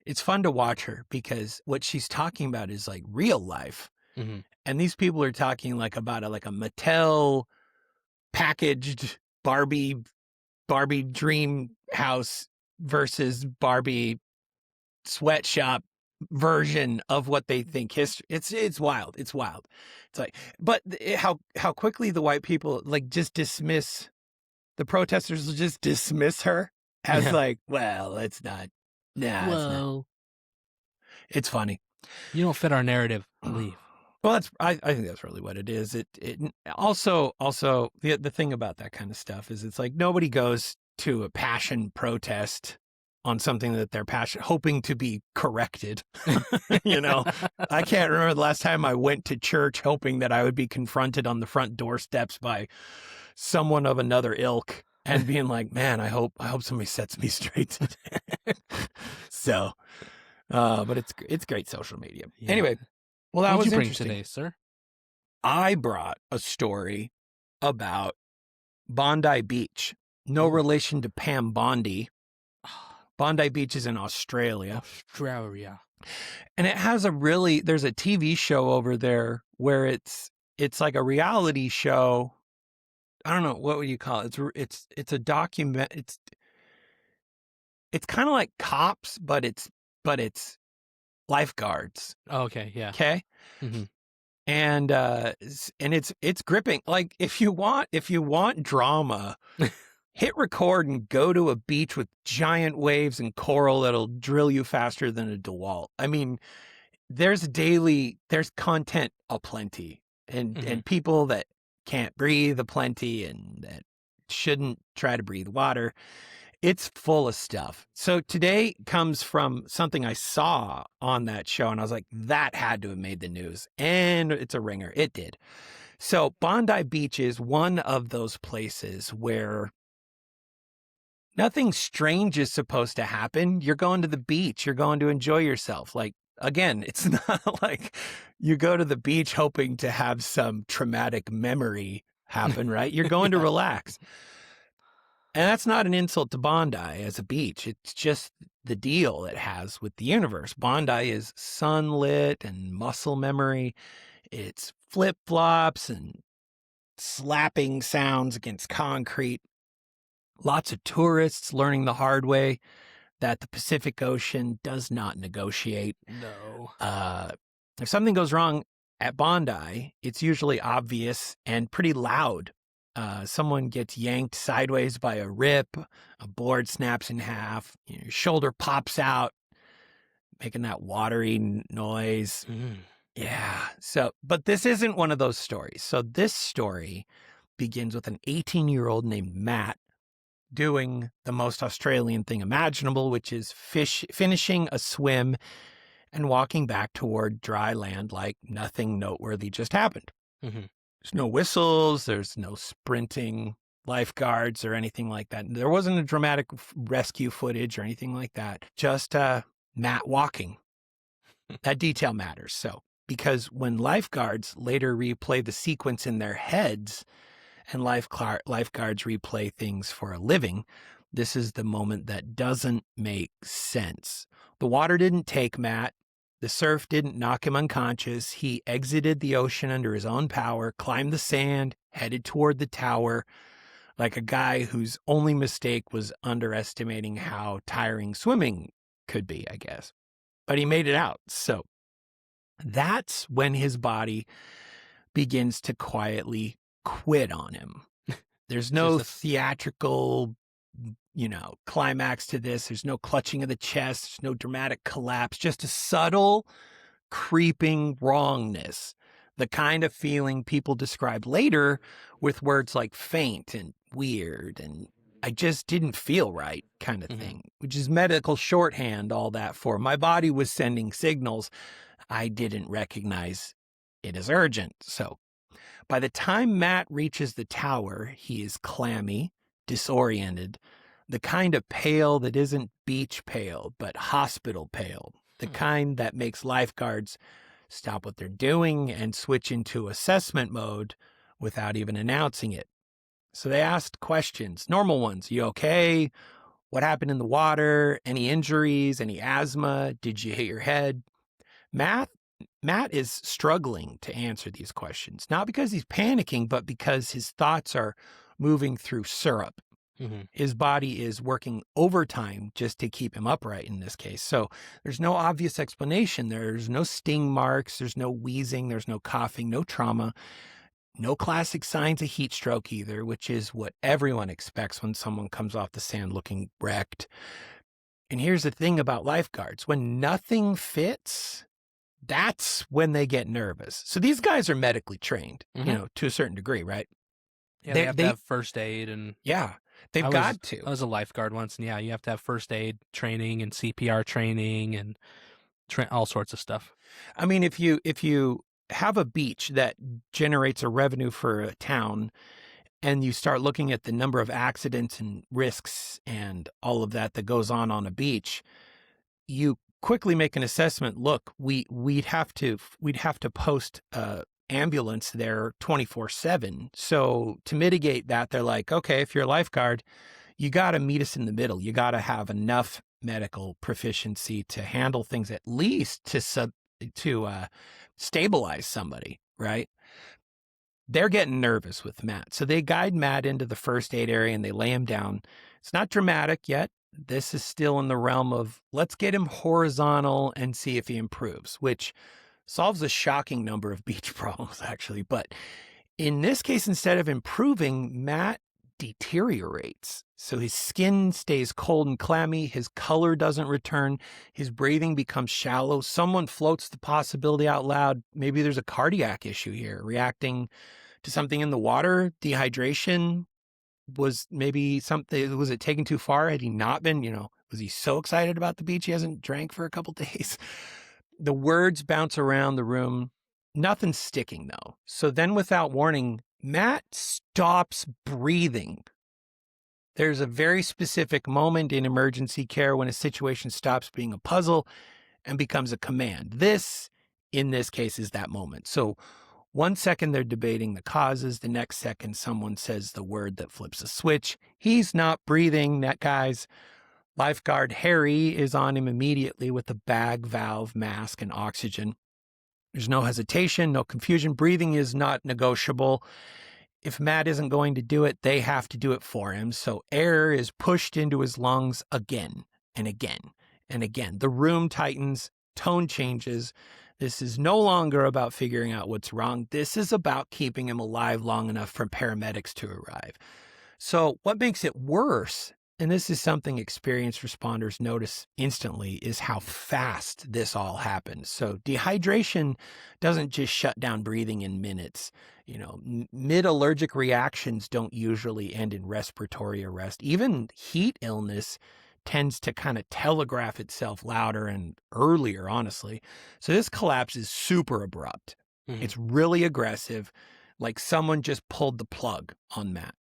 It's fun to watch her because what she's talking about is like real life. Mm-hmm. And these people are talking like about a Mattel packaged Barbie dream house versus Barbie sweatshop version of what they think history. It's wild. It's wild. It's like, but how quickly the white people like just dismiss the protesters will just dismiss her as like, well, it's not. Nah, it's not. It's funny. You don't fit our narrative. Leave. Well, I think that's really what it is. It also the thing about that kind of stuff is it's like nobody goes to a passion protest on something that they're hoping to be corrected. I can't remember the last time I went to church hoping that I would be confronted on the front doorsteps by someone of another ilk and being like, man, I hope somebody sets me straight today. So, but it's great social media. Yeah. Anyway, well, that What'd was you bring interesting today, sir? I brought a story about Bondi Beach. No relation to Pam Bondi. Bondi Beach is in Australia. Australia. And it has there's a TV show over there where it's like a reality show I don't know, what would you call it? It's a document. It's kind of like cops, but it's lifeguards. Oh, okay, yeah. Okay. Mhm. And it's gripping. Like if you want drama, hit record and go to a beach with giant waves and coral that'll drill you faster than a DeWalt. I mean, there's content aplenty, and people that can't breathe aplenty and that shouldn't try to breathe water. It's full of stuff. So today comes from something I saw on that show, and I was like, that had to have made the news. And it's a ringer. It did. So Bondi Beach is one of those places where nothing strange is supposed to happen. You're going to the beach. You're going to enjoy yourself. Like, again, it's not like you go to the beach hoping to have some traumatic memory happen, right? You're going to relax. And that's not an insult to Bondi as a beach. It's just the deal it has with the universe. Bondi is sunlit and muscle memory. It's flip-flops and slapping sounds against concrete. Lots of tourists learning the hard way that the Pacific Ocean does not negotiate. No. If something goes wrong at Bondi, it's usually obvious and pretty loud. Someone gets yanked sideways by a rip, a board snaps in half, your shoulder pops out, making that watery noise. Yeah. So, but this isn't one of those stories. So this story begins with an 18-year-old named Matt doing the most Australian thing imaginable, which is finishing a swim and walking back toward dry land like nothing noteworthy just happened. There's no whistles. There's no sprinting lifeguards or anything like that. There wasn't a dramatic rescue footage or anything like that. Just Matt walking. That detail matters. So, because when lifeguards later replay the sequence in their heads and lifeguards replay things for a living, this is the moment that doesn't make sense. The water didn't take Matt. The surf didn't knock him unconscious. He exited the ocean under his own power, climbed the sand, headed toward the tower, like a guy whose only mistake was underestimating how tiring swimming could be, I guess. But he made it out. So that's when his body begins to quietly quit on him. There's no theatrical, climax to this. There's no clutching of the chest. There's no dramatic collapse, just a subtle creeping wrongness. The kind of feeling people describe later with words like faint and weird and I just didn't feel right kind of thing, which is medical shorthand, all that for my body was sending signals. I didn't recognize it as urgent. So by the time Matt reaches the tower, he is clammy, disoriented, the kind of pale that isn't beach pale, but hospital pale, the kind that makes lifeguards stop what they're doing and switch into assessment mode without even announcing it. So they asked questions, normal ones. You okay? What happened in the water? Any injuries? Any asthma? Did you hit your head? Matt is struggling to answer these questions, not because he's panicking, but because his thoughts are moving through syrup. His body is working overtime just to keep him upright in this case. So there's no obvious explanation. There's no sting marks. There's no wheezing. There's no coughing, no trauma, no classic signs of heat stroke either, which is what everyone expects when someone comes off the sand looking wrecked. And here's the thing about lifeguards. When nothing fits, that's when they get nervous. So these guys are medically trained, to a certain degree, right? Yeah, they have to have first aid and... Yeah. They've got to. I was a lifeguard once, and you have to have first aid training and CPR training and all sorts of stuff. I mean, if you have a beach that generates a revenue for a town, and you start looking at the number of accidents and risks and all of that goes on a beach, you quickly make an assessment. Look, we'd have to post ambulance there 24/7. So to mitigate that, they're like, okay, if you're a lifeguard, you got to meet us in the middle. You got to have enough medical proficiency to handle things, at least to stabilize somebody, right? they're getting nervous with Matt. So they guide Matt into the first aid area and they lay him down. It's not dramatic yet. This is still in the realm of let's get him horizontal and see if he improves, which solves a shocking number of beach problems, actually. But in this case, instead of improving, Matt deteriorates. So his skin stays cold and clammy. His color doesn't return. His breathing becomes shallow. Someone floats the possibility out loud. Maybe there's a cardiac issue here, reacting to something in the water, dehydration. Was maybe something, was it taken too far? Had he not been, was he so excited about the beach he hasn't drank for a couple days? The words bounce around the room. Nothing's sticking though. So then without warning, Matt stops breathing. There's a very specific moment in emergency care when a situation stops being a puzzle and becomes a command. This, in this case, is that moment. So 1 second they're debating the causes. The next second someone says the word that flips a switch. He's not breathing, that guys. Lifeguard Harry is on him immediately with a bag, valve, mask, and oxygen. There's no hesitation, no confusion. Breathing is not negotiable. If Matt isn't going to do it, they have to do it for him. So air is pushed into his lungs again and again and again. The room tightens, tone changes. This is no longer about figuring out what's wrong. This is about keeping him alive long enough for paramedics to arrive. So what makes it worse, and this is something experienced responders notice instantly, is how fast this all happens. So dehydration doesn't just shut down breathing in minutes. Mid-allergic reactions don't usually end in respiratory arrest. Even heat illness tends to kind of telegraph itself louder and earlier, honestly. So this collapse is super abrupt. Mhm. It's really aggressive, like someone just pulled the plug on Matt.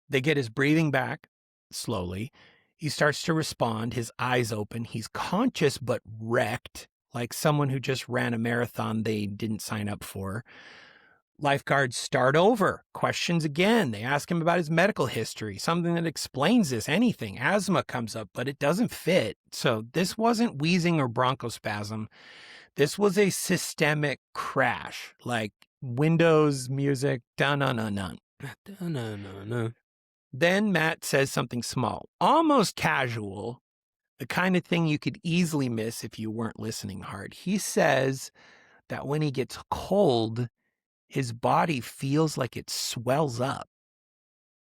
They get his breathing back slowly. He starts to respond, his eyes open. He's conscious but wrecked, like someone who just ran a marathon they didn't sign up for. Lifeguards start over, questions again. They ask him about his medical history, something that explains this, anything. Asthma comes up, but it doesn't fit. So this wasn't wheezing or bronchospasm. This was a systemic crash, like Windows music, dun-dun-dun-dun. No. Then Matt says something small, almost casual, the kind of thing you could easily miss if you weren't listening hard. He says that when he gets cold, his body feels like it swells up.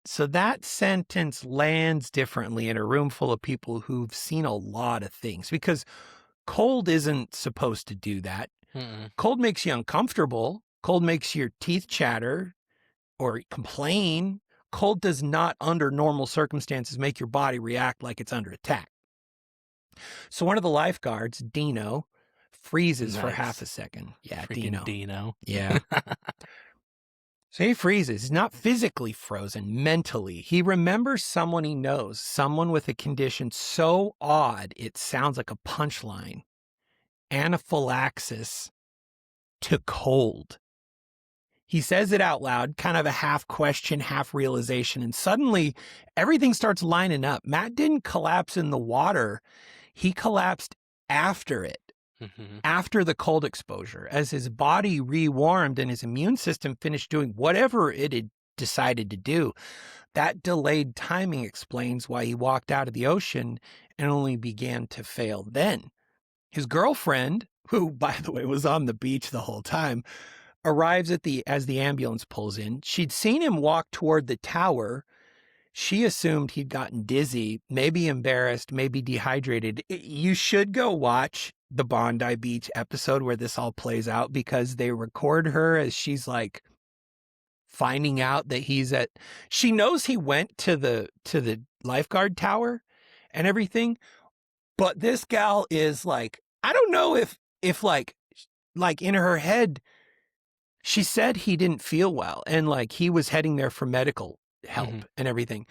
So that sentence lands differently in a room full of people who've seen a lot of things, because cold isn't supposed to do that. Mm-mm. Cold makes you uncomfortable. Cold makes your teeth chatter or complain. Cold does not, under normal circumstances, make your body react like it's under attack. So one of the lifeguards, Dino, freezes for Nice. half a second. Yeah, Freaking Dino. Yeah. So he freezes. He's not physically frozen, mentally. He remembers someone he knows, someone with a condition so odd it sounds like a punchline. Anaphylaxis to cold. He says it out loud, kind of a half question, half realization, and suddenly everything starts lining up. Matt didn't collapse in the water. He collapsed after it. Mhm. After the cold exposure, as his body rewarmed and his immune system finished doing whatever it had decided to do. That delayed timing explains why he walked out of the ocean and only began to fail then. His girlfriend, who, by the way, was on the beach the whole time, arrives as the ambulance pulls in. She'd seen him walk toward the tower. She assumed he'd gotten dizzy, maybe embarrassed, maybe dehydrated. You should go watch the Bondi Beach episode where this all plays out, because they record her as she's like finding out that she knows he went to the lifeguard tower and everything. But this gal is like, I don't know if like in her head, she said he didn't feel well and like he was heading there for medical help and everything.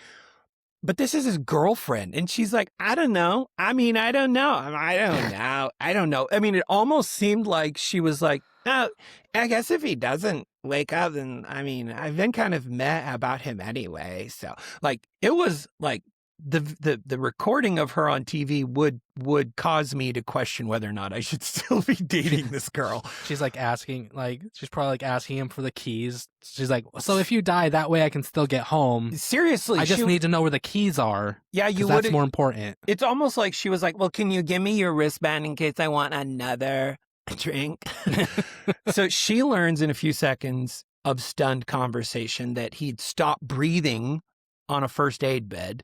But this is his girlfriend. And she's like, I don't know. I mean, I don't know. I don't know. I mean, it almost seemed like she was like, oh, I guess if he doesn't wake up, then, I mean, I've been kind of meh about him anyway. So like, it was like the recording of her on TV would cause me to question whether or not I should still be dating this girl. She's like asking, like she's probably like asking him for the keys. She's like, so if you die, that way I can still get home. Seriously, I just need to know where the keys are. Yeah, 'cause that's more important. It's almost like she was like, well, can you give me your wristband in case I want another drink? So she learns in a few seconds of stunned conversation that he'd stopped breathing on a first aid bed.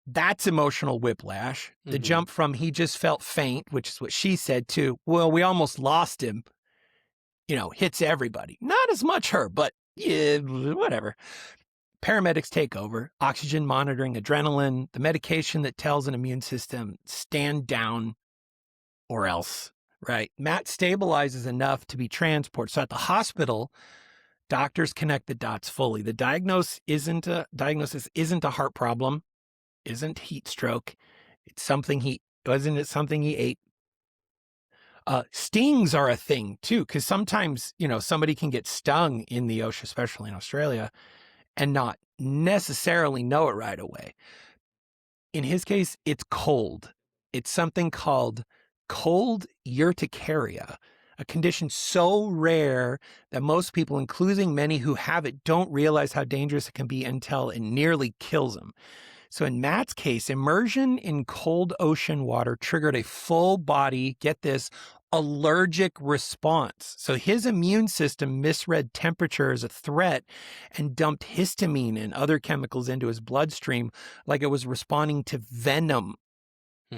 That's emotional whiplash. The jump from he just felt faint, which is what she said, to, well, we almost lost him, hits everybody. Not as much her, but yeah, whatever. Paramedics take over, oxygen monitoring, adrenaline, the medication that tells an immune system, stand down or else, right? Matt stabilizes enough to be transported. So at the hospital, doctors connect the dots fully. The diagnosis isn't a heart problem, isn't heat stroke. It's something he ate. Stings are a thing too, because sometimes, somebody can get stung in the ocean, especially in Australia, and not necessarily know it right away. In his case, it's cold. It's something called cold urticaria, a condition so rare that most people, including many who have it, don't realize how dangerous it can be until it nearly kills them. So in Matt's case, immersion in cold ocean water triggered a full body, get this, allergic response. So his immune system misread temperature as a threat and dumped histamine and other chemicals into his bloodstream like it was responding to venom.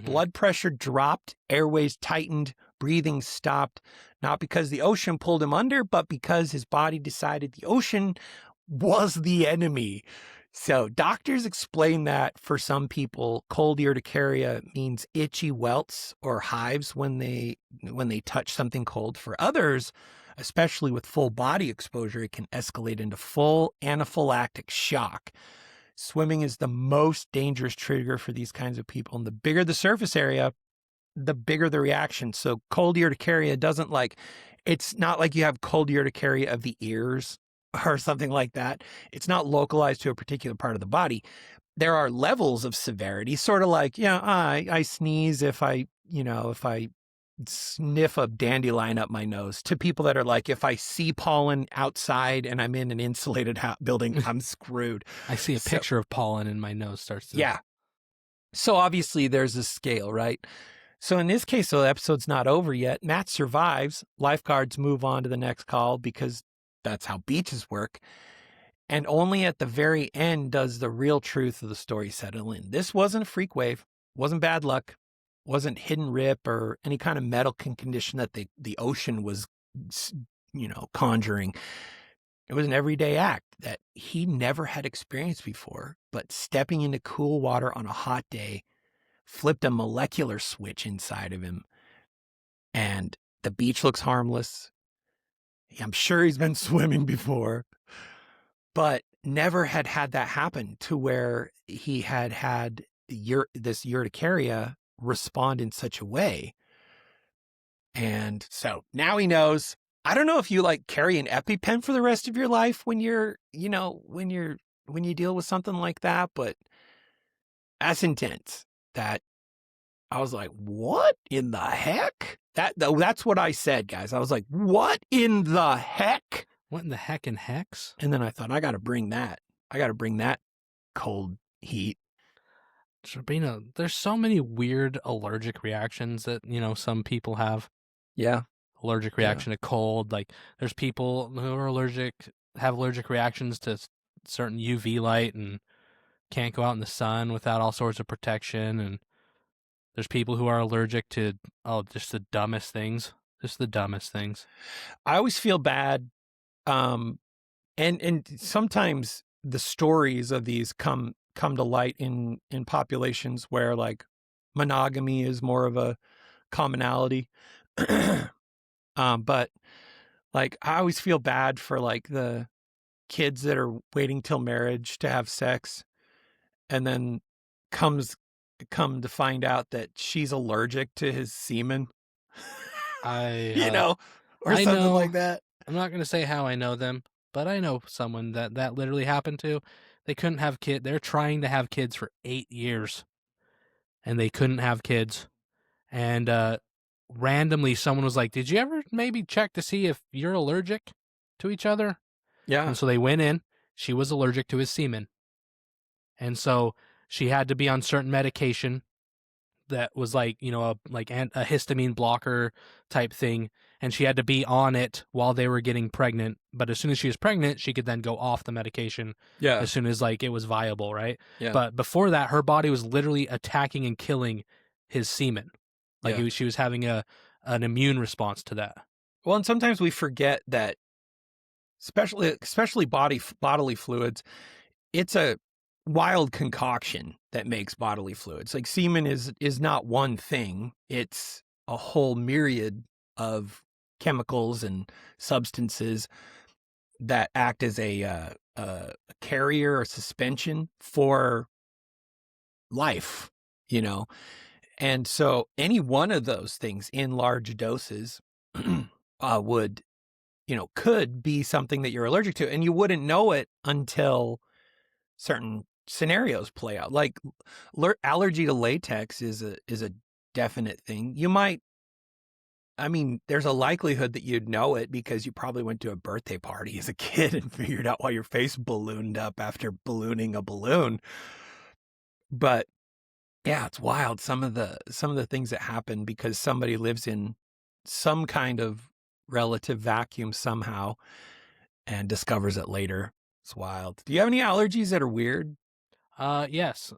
Blood pressure dropped, airways tightened, breathing stopped, not because the ocean pulled him under, but because his body decided the ocean was the enemy. So doctors explain that for some people, cold urticaria means itchy welts or hives when they touch something cold. For others, especially with full body exposure, it can escalate into full anaphylactic shock. Swimming is the most dangerous trigger for these kinds of people. And the bigger the surface area, the bigger the reaction. So cold urticaria it's not like you have cold urticaria of the ears or something like that. It's not localized to a particular part of the body. There are levels of severity, sort of like, I sneeze if I sniff a dandelion up my nose, to people that are like, if I see pollen outside and I'm in an insulated building, I'm screwed. I see a picture of pollen and my nose starts to... Yeah. So obviously there's a scale, right? So in this case, the episode's not over yet. Matt survives. Lifeguards move on to the next call because that's how beaches work. And only at the very end does the real truth of the story settle in. This wasn't a freak wave, wasn't bad luck, wasn't hidden rip or any kind of medical condition that the ocean was, conjuring. It was an everyday act that he never had experienced before, but stepping into cool water on a hot day flipped a molecular switch inside of him. And the beach looks harmless. I'm sure he's been swimming before, but never had that happen to where he had this urticaria respond in such a way. And so now he knows. I don't know if you carry an EpiPen for the rest of your life when you're, when you deal with something like that, but that's intense. That I was like, what in the heck? That's what I said, guys. I was like, what in the heck? What in the heck and hex? And then I thought, I got to bring that cold heat. Sabina, there's so many weird allergic reactions that, some people have. Yeah. Allergic reaction to cold. Like, there's people who are have allergic reactions to certain UV light and can't go out in the sun without all sorts of protection. And there's people who are allergic to, just the dumbest things. Just the dumbest things. I always feel bad. And sometimes the stories of these come to light in populations where monogamy is more of a commonality. But I always feel bad for the kids that are waiting till marriage to have sex and then come to find out that she's allergic to his semen. Or something like that. I'm not going to say how I know them, but I know someone that literally happened to. They couldn't have kids. They're trying to have kids for 8 years, and they couldn't have kids. And randomly, someone was like, "Did you ever maybe check to see if you're allergic to each other?" Yeah. And so they went in. She was allergic to his semen, and so she had to be on certain medication that was like, you know, a histamine blocker type thing, and she had to be on it while they were getting pregnant. But as soon as she was pregnant, she could then go off the medication Yeah. as soon as like it was viable, right? Yeah. But before that, her body was literally attacking and killing his semen. Like Yeah. she was having an immune response to that. Well, and sometimes we forget that, especially bodily fluids, it's a wild concoction that makes bodily fluids. Like semen is not one thing. It's a whole myriad of chemicals and substances that act as a carrier or suspension for life, you know. And so any one of those things in large doses would, you know, could be something that you're allergic to, and you wouldn't know it until certain scenarios play out. Like allergy to latex is a definite thing. You might, I mean, there's a likelihood that you'd know it because you probably went to a birthday party as a kid and figured out why your face ballooned up after ballooning a balloon. But yeah, it's wild. Some of the things that happen because somebody lives in some kind of relative vacuum somehow and discovers it later. It's wild. Do you have any allergies that are weird? Yes.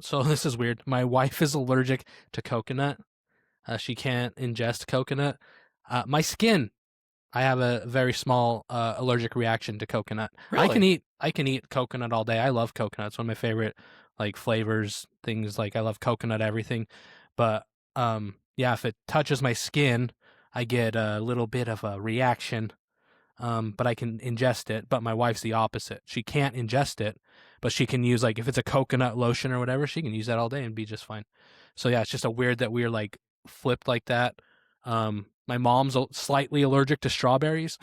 So this is weird. My wife is allergic to coconut. She can't ingest coconut. My skin, I have a very small allergic reaction to coconut. Really? I can eat coconut all day. I love coconut. It's one of my favorite like flavors, things like I love coconut everything. But yeah, if it touches my skin, I get a little bit of a reaction. But I can ingest it. But my wife's the opposite. She can't ingest it, but she can use like if it's a coconut lotion or whatever, she can use that all day and be just fine. So yeah, it's just a weird that we're like flipped like that. My mom's slightly allergic to strawberries.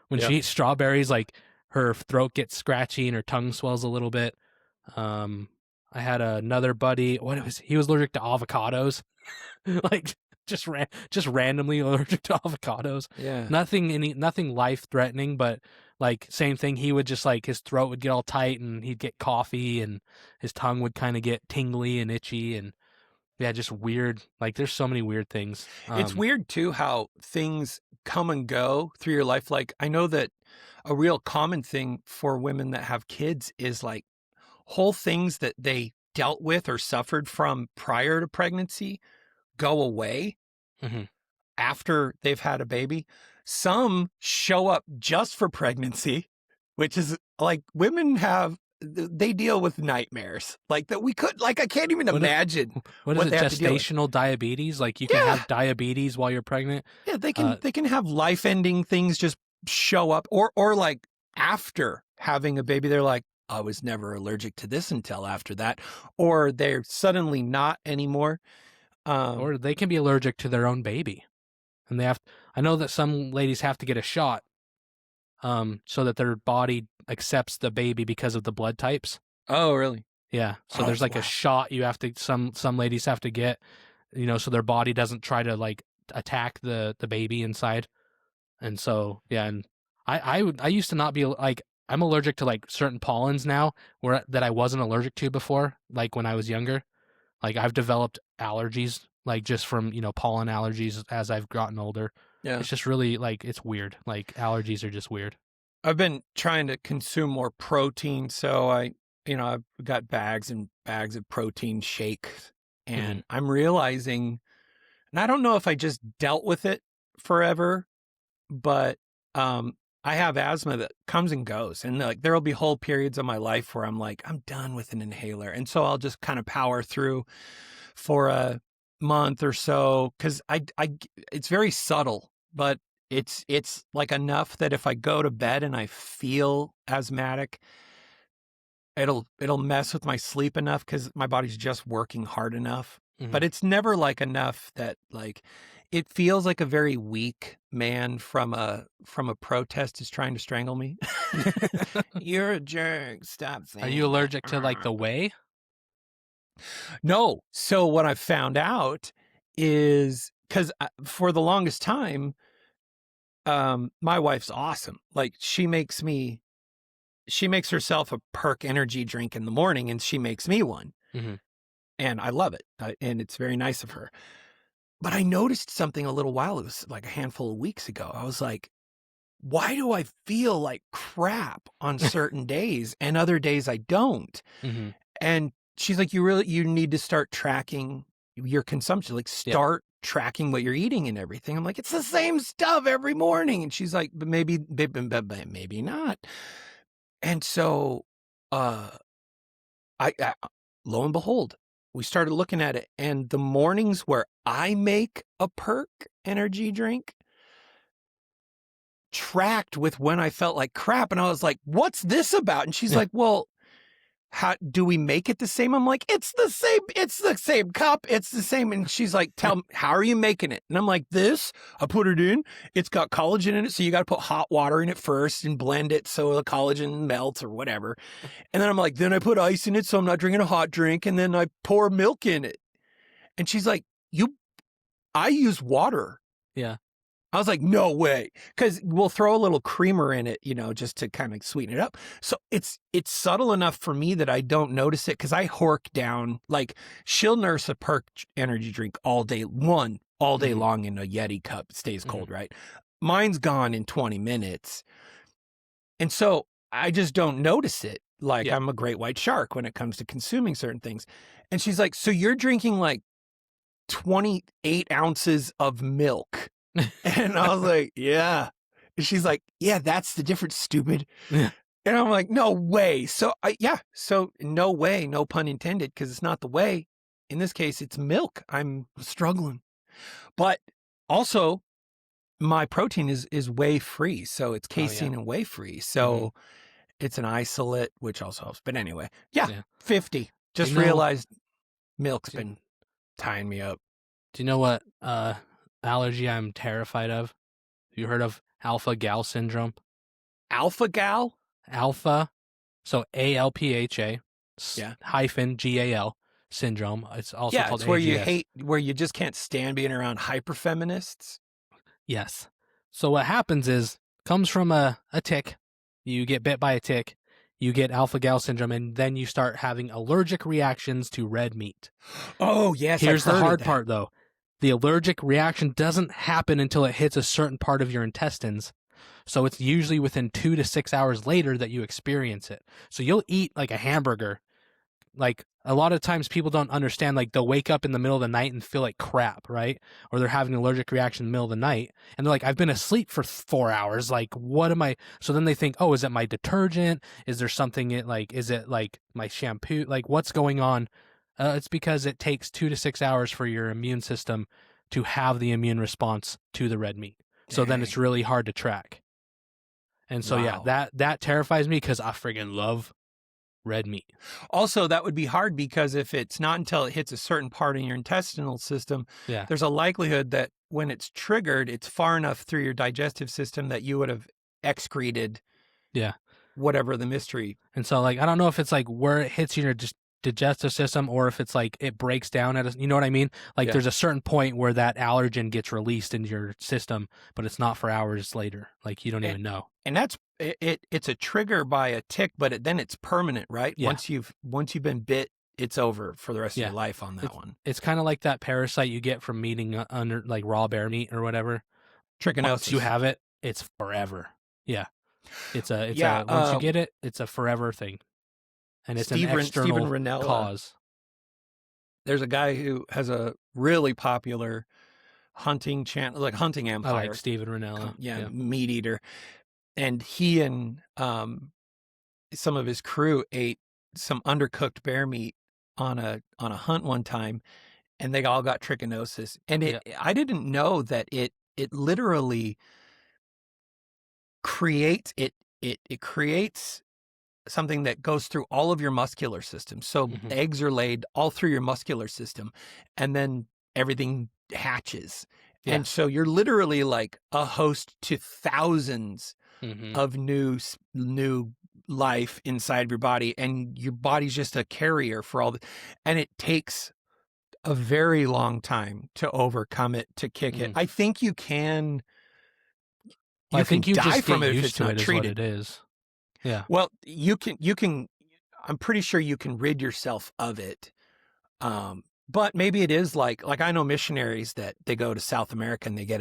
When she eats strawberries, like her throat gets scratchy and her tongue swells a little bit. I had another buddy. He was allergic to avocados, like just randomly allergic to avocados. Yeah. Nothing life threatening, but like same thing. He would just like his throat would get all tight and he'd get coffee and his tongue would kind of get tingly and itchy and yeah, just weird. Like there's so many weird things. It's weird too how things come and go through your life. Like I know that a real common thing for women that have kids is like whole things that they dealt with or suffered from prior to pregnancy go away after they've had a baby. Some show up just for pregnancy, which is like women they deal with nightmares like that we could, like I can't even imagine. What is it, they have to deal with. gestational diabetes? Like you can have diabetes while you're pregnant? Yeah, they can have life-ending things just show up, or like after having a baby, they're like, I was never allergic to this until after that, or they're suddenly not anymore. Or they can be allergic to their own baby, and I know that some ladies have to get a shot, so that their body accepts the baby because of the blood types. Oh, really? Yeah. So there's like a shot you have to some ladies have to get, you know, so their body doesn't try to like attack the baby inside. And so yeah, and I used to not be like I'm allergic to like certain pollens now that I wasn't allergic to before, like when I was younger. Like I've developed allergies like just from, you know, pollen allergies as I've gotten older. Yeah. It's just really like it's weird. Like allergies are just weird. I've been trying to consume more protein, so I've got bags and bags of protein shakes, and I'm realizing, and I don't know if I just dealt with it forever, but I have asthma that comes and goes, and like there'll be whole periods of my life where I'm like, I'm done with an inhaler, and so I'll just kind of power through for a month or so because it's very subtle, but it's like enough that if I go to bed and I feel asthmatic, it'll mess with my sleep enough because my body's just working hard enough. But it's never like enough that like it feels like a very weak man from a protest is trying to strangle me. You're a jerk. Stop saying Are you that. allergic to like the whey? No. So what I found out is because for the longest time, my wife's awesome. Like she makes herself a perk energy drink in the morning, and she makes me one. Mm-hmm. And I love it. And it's very nice of her. But I noticed something a little while, it was like a handful of weeks ago. I was like, why do I feel like crap on certain days and other days I don't? Mm-hmm. And she's like, you need to start tracking your consumption, like start tracking what you're eating and everything. I'm like, it's the same stuff every morning. And she's like, but maybe not. And so, I lo and behold, we started looking at it, and the mornings where I make a perk energy drink tracked with when I felt like crap. And I was like, what's this about? And she's like, well, how do we make it the same? I'm like, it's the same cup. It's the same. And she's like, how are you making it? And I'm like, I put it in, it's got collagen in it. So you got to put hot water in it first and blend it so the collagen melts or whatever. And then I'm like, then I put ice in it so I'm not drinking a hot drink. And then I pour milk in it. And she's like, I use water. Yeah. I was like, no way. Because we'll throw a little creamer in it, just to kind of sweeten it up. So it's subtle enough for me that I don't notice it, because I hork down, like she'll nurse a perk energy drink all day long in a Yeti cup. It stays cold, right? Mine's gone in 20 minutes. And so I just don't notice it. Like I'm a great white shark when it comes to consuming certain things. And she's like, so you're drinking like 28 ounces of milk. And I was like, yeah. And she's like, yeah, that's the difference, stupid. Yeah. And I'm like, no way. So so no way, no pun intended, because it's not the whey. In this case, it's milk. I'm struggling. But also, my protein is whey free. So it's casein and whey free. So it's an isolate, which also helps. But anyway, 50. Just realized milk's been tying me up. Do you know what allergy I'm terrified of? Have you heard of alpha gal syndrome? Alpha gal? Alpha, so ALPHA hyphen GAL syndrome. It's also called it's where AGS. where you just can't stand being around hyperfeminists. Yes. So what happens is, comes from a tick. You get bit by a tick. You get alpha gal syndrome, and then you start having allergic reactions to red meat. Oh, yes. Here's the hard part, though. The allergic reaction doesn't happen until it hits a certain part of your intestines. So it's usually within 2 to 6 hours later that you experience it. So you'll eat like a hamburger. Like a lot of times people don't understand, like they'll wake up in the middle of the night and feel like crap, right? Or they're having an allergic reaction in the middle of the night. And they're like, I've been asleep for 4 hours. Like, what am I? So then they think, oh, is it my detergent? Is there something is it like my shampoo? Like what's going on? It's because it takes 2 to 6 hours for your immune system to have the immune response to the red meat. So then it's really hard to track. And so, that terrifies me because I friggin' love red meat. Also, that would be hard because if it's not until it hits a certain part in your intestinal system, there's a likelihood that when it's triggered, it's far enough through your digestive system that you would have excreted whatever the mystery. And so, like, I don't know if it's like where it hits your digestive system or if it's like it breaks down at you know what I mean? Like there's a certain point where that allergen gets released into your system, but it's not for hours later. Like you don't even know. And that's it's a trigger by a tick, but then it's permanent, right? Yeah. Once you've been bit, it's over for the rest of your life on that one. It's kind of like that parasite you get from eating under like raw bear meat or whatever. Trichinosis. Once you have it, it's forever. Yeah. It's once you get it, it's a forever thing. And it's an external cause. There's a guy who has a really popular hunting channel, like Hunting Empire. I like Steven Rinella. Meat eater. And he and some of his crew ate some undercooked bear meat on a hunt one time, and they all got trichinosis. And I didn't know that it literally creates it creates something that goes through all of your muscular system. So eggs are laid all through your muscular system, and then everything hatches. Yeah. And so you're literally like a host to thousands Mm-hmm. of new life inside of your body, and your body's just a carrier for all the, and it takes a very long time to overcome it, to kick it. I think you can. I think you die just from get it if used it's to not it is treated. what it is. Yeah. Well, you can. I'm pretty sure you can rid yourself of it. But maybe it is like I know missionaries that they go to South America and they get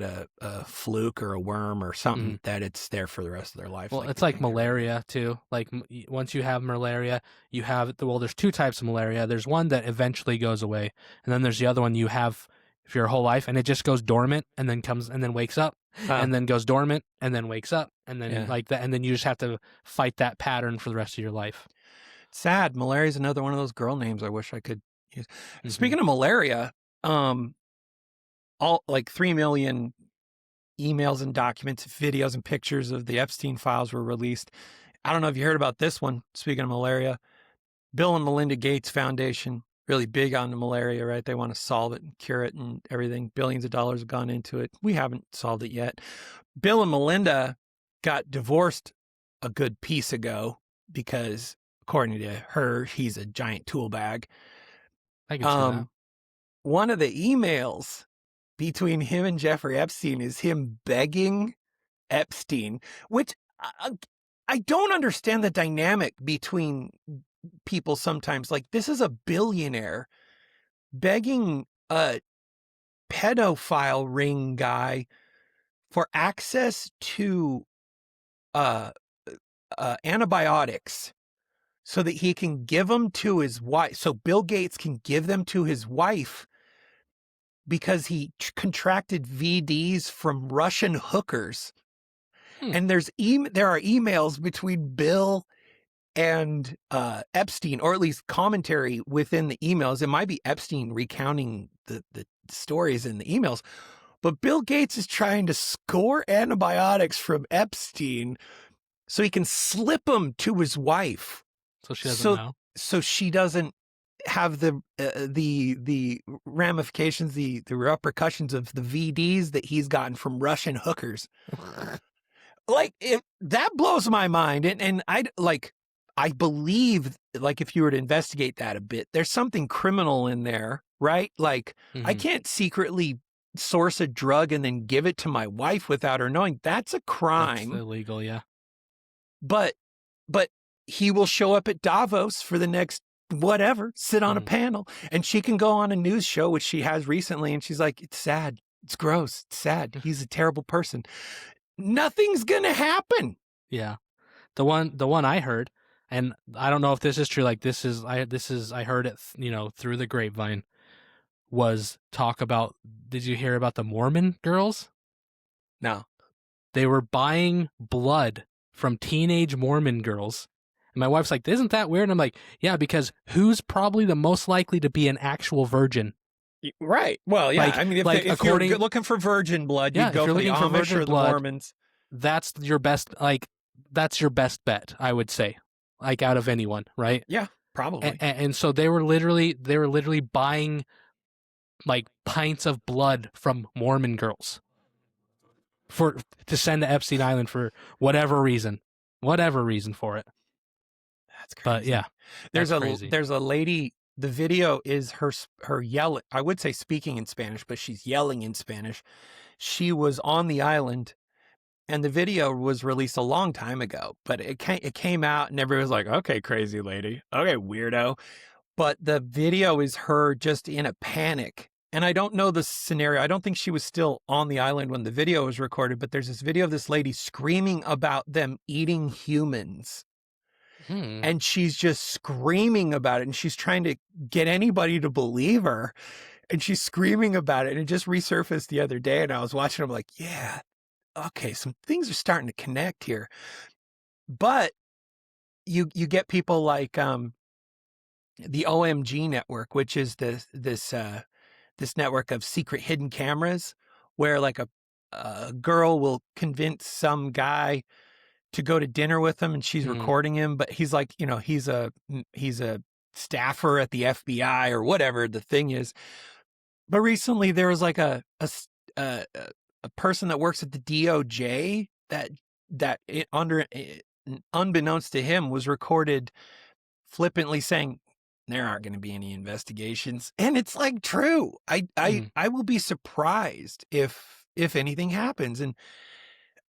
a fluke or a worm or something that it's there for the rest of their life. Well, it's like malaria too. Like once you have malaria, you have there's two types of malaria. There's one that eventually goes away, and then there's the other one you have for your whole life, and it just goes dormant and then comes and then wakes up, and then goes dormant and then wakes up, and then like that, and then you just have to fight that pattern for the rest of your life. Sad. Malaria is another one of those girl names I wish I could use. Speaking of malaria, all like 3 million emails and documents, videos and pictures of the Epstein files were released. I don't know if you heard about this one. Speaking of malaria, Bill and Melinda Gates Foundation, really big on the malaria, right? They want to solve it and cure it and everything. Billions of dollars have gone into it. We haven't solved it yet. Bill and Melinda got divorced a good piece ago because, according to her, he's a giant tool bag. I can see that. One of the emails between him and Jeffrey Epstein is him begging Epstein, which I don't understand the dynamic between people sometimes. Like, this is a billionaire begging a pedophile ring guy for access to antibiotics so that he can give them to his wife. So Bill Gates can give them to his wife because he contracted VDs from Russian hookers. And there are emails between Bill and Epstein, or at least commentary within the emails. It might be Epstein recounting the stories in the emails, but Bill Gates is trying to score antibiotics from Epstein so he can slip them to his wife. So she doesn't know. So she doesn't have the ramifications, the repercussions of the VDs that he's gotten from Russian hookers. Like, that blows my mind. And I believe, like, if you were to investigate that a bit, there's something criminal in there, right? Like, I can't secretly source a drug and then give it to my wife without her knowing. That's a crime. That's illegal, yeah. But he will show up at Davos for the next whatever, sit on a panel, and she can go on a news show, which she has recently, and she's like, it's sad, it's gross, it's sad, he's a terrible person. Nothing's gonna happen. Yeah. The one I heard, and I don't know if this is true, like I heard it, through the grapevine, was talk about, did you hear about the Mormon girls? No. They were buying blood from teenage Mormon girls. And my wife's like, isn't that weird? And I'm like, yeah, because who's probably the most likely to be an actual virgin? Right. Well, yeah. Like, I mean, if you're looking for virgin blood, you'd go for the Amish or the Mormons. That's your best, that's your best bet, I would say, like, out of anyone, right? Yeah, probably. And so they were literally buying like pints of blood from Mormon girls to send to Epstein Island for whatever reason for it. That's crazy. But yeah, there's a lady. The video is her yelling. I would say speaking in Spanish, but she's yelling in Spanish. She was on the island, and the video was released a long time ago. But it came out, and everybody was like, "Okay, crazy lady. Okay, weirdo." But the video is her just in a panic. And I don't know the scenario. I don't think she was still on the island when the video was recorded, but there's this video of this lady screaming about them eating humans. And she's just screaming about it. And she's trying to get anybody to believe her. And she's screaming about it. And it just resurfaced the other day. And I was watching, I'm like, yeah, okay, some things are starting to connect here. But you get people like the OMG network, which is this network of secret hidden cameras where like a girl will convince some guy to go to dinner with him, and she's recording him, but he's like, he's a staffer at the FBI or whatever the thing is. But recently there was like a a person that works at the DOJ unbeknownst to him was recorded flippantly saying there aren't going to be any investigations, and it's like true. I will be surprised if anything happens, and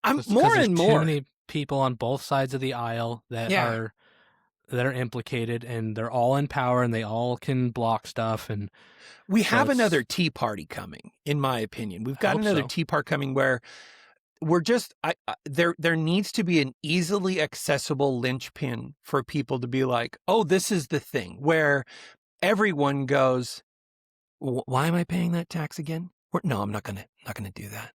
I'm Just more because and there's more. too many people on both sides of the aisle that are implicated, and they're all in power, and they all can block stuff. And We so have it's- another Tea Party coming, in my opinion. We've got hope another so. Tea Party coming where we're just there needs to be an easily accessible linchpin for people to be like, oh, this is the thing, where everyone goes, why am I paying that tax again? No, I'm not gonna do that.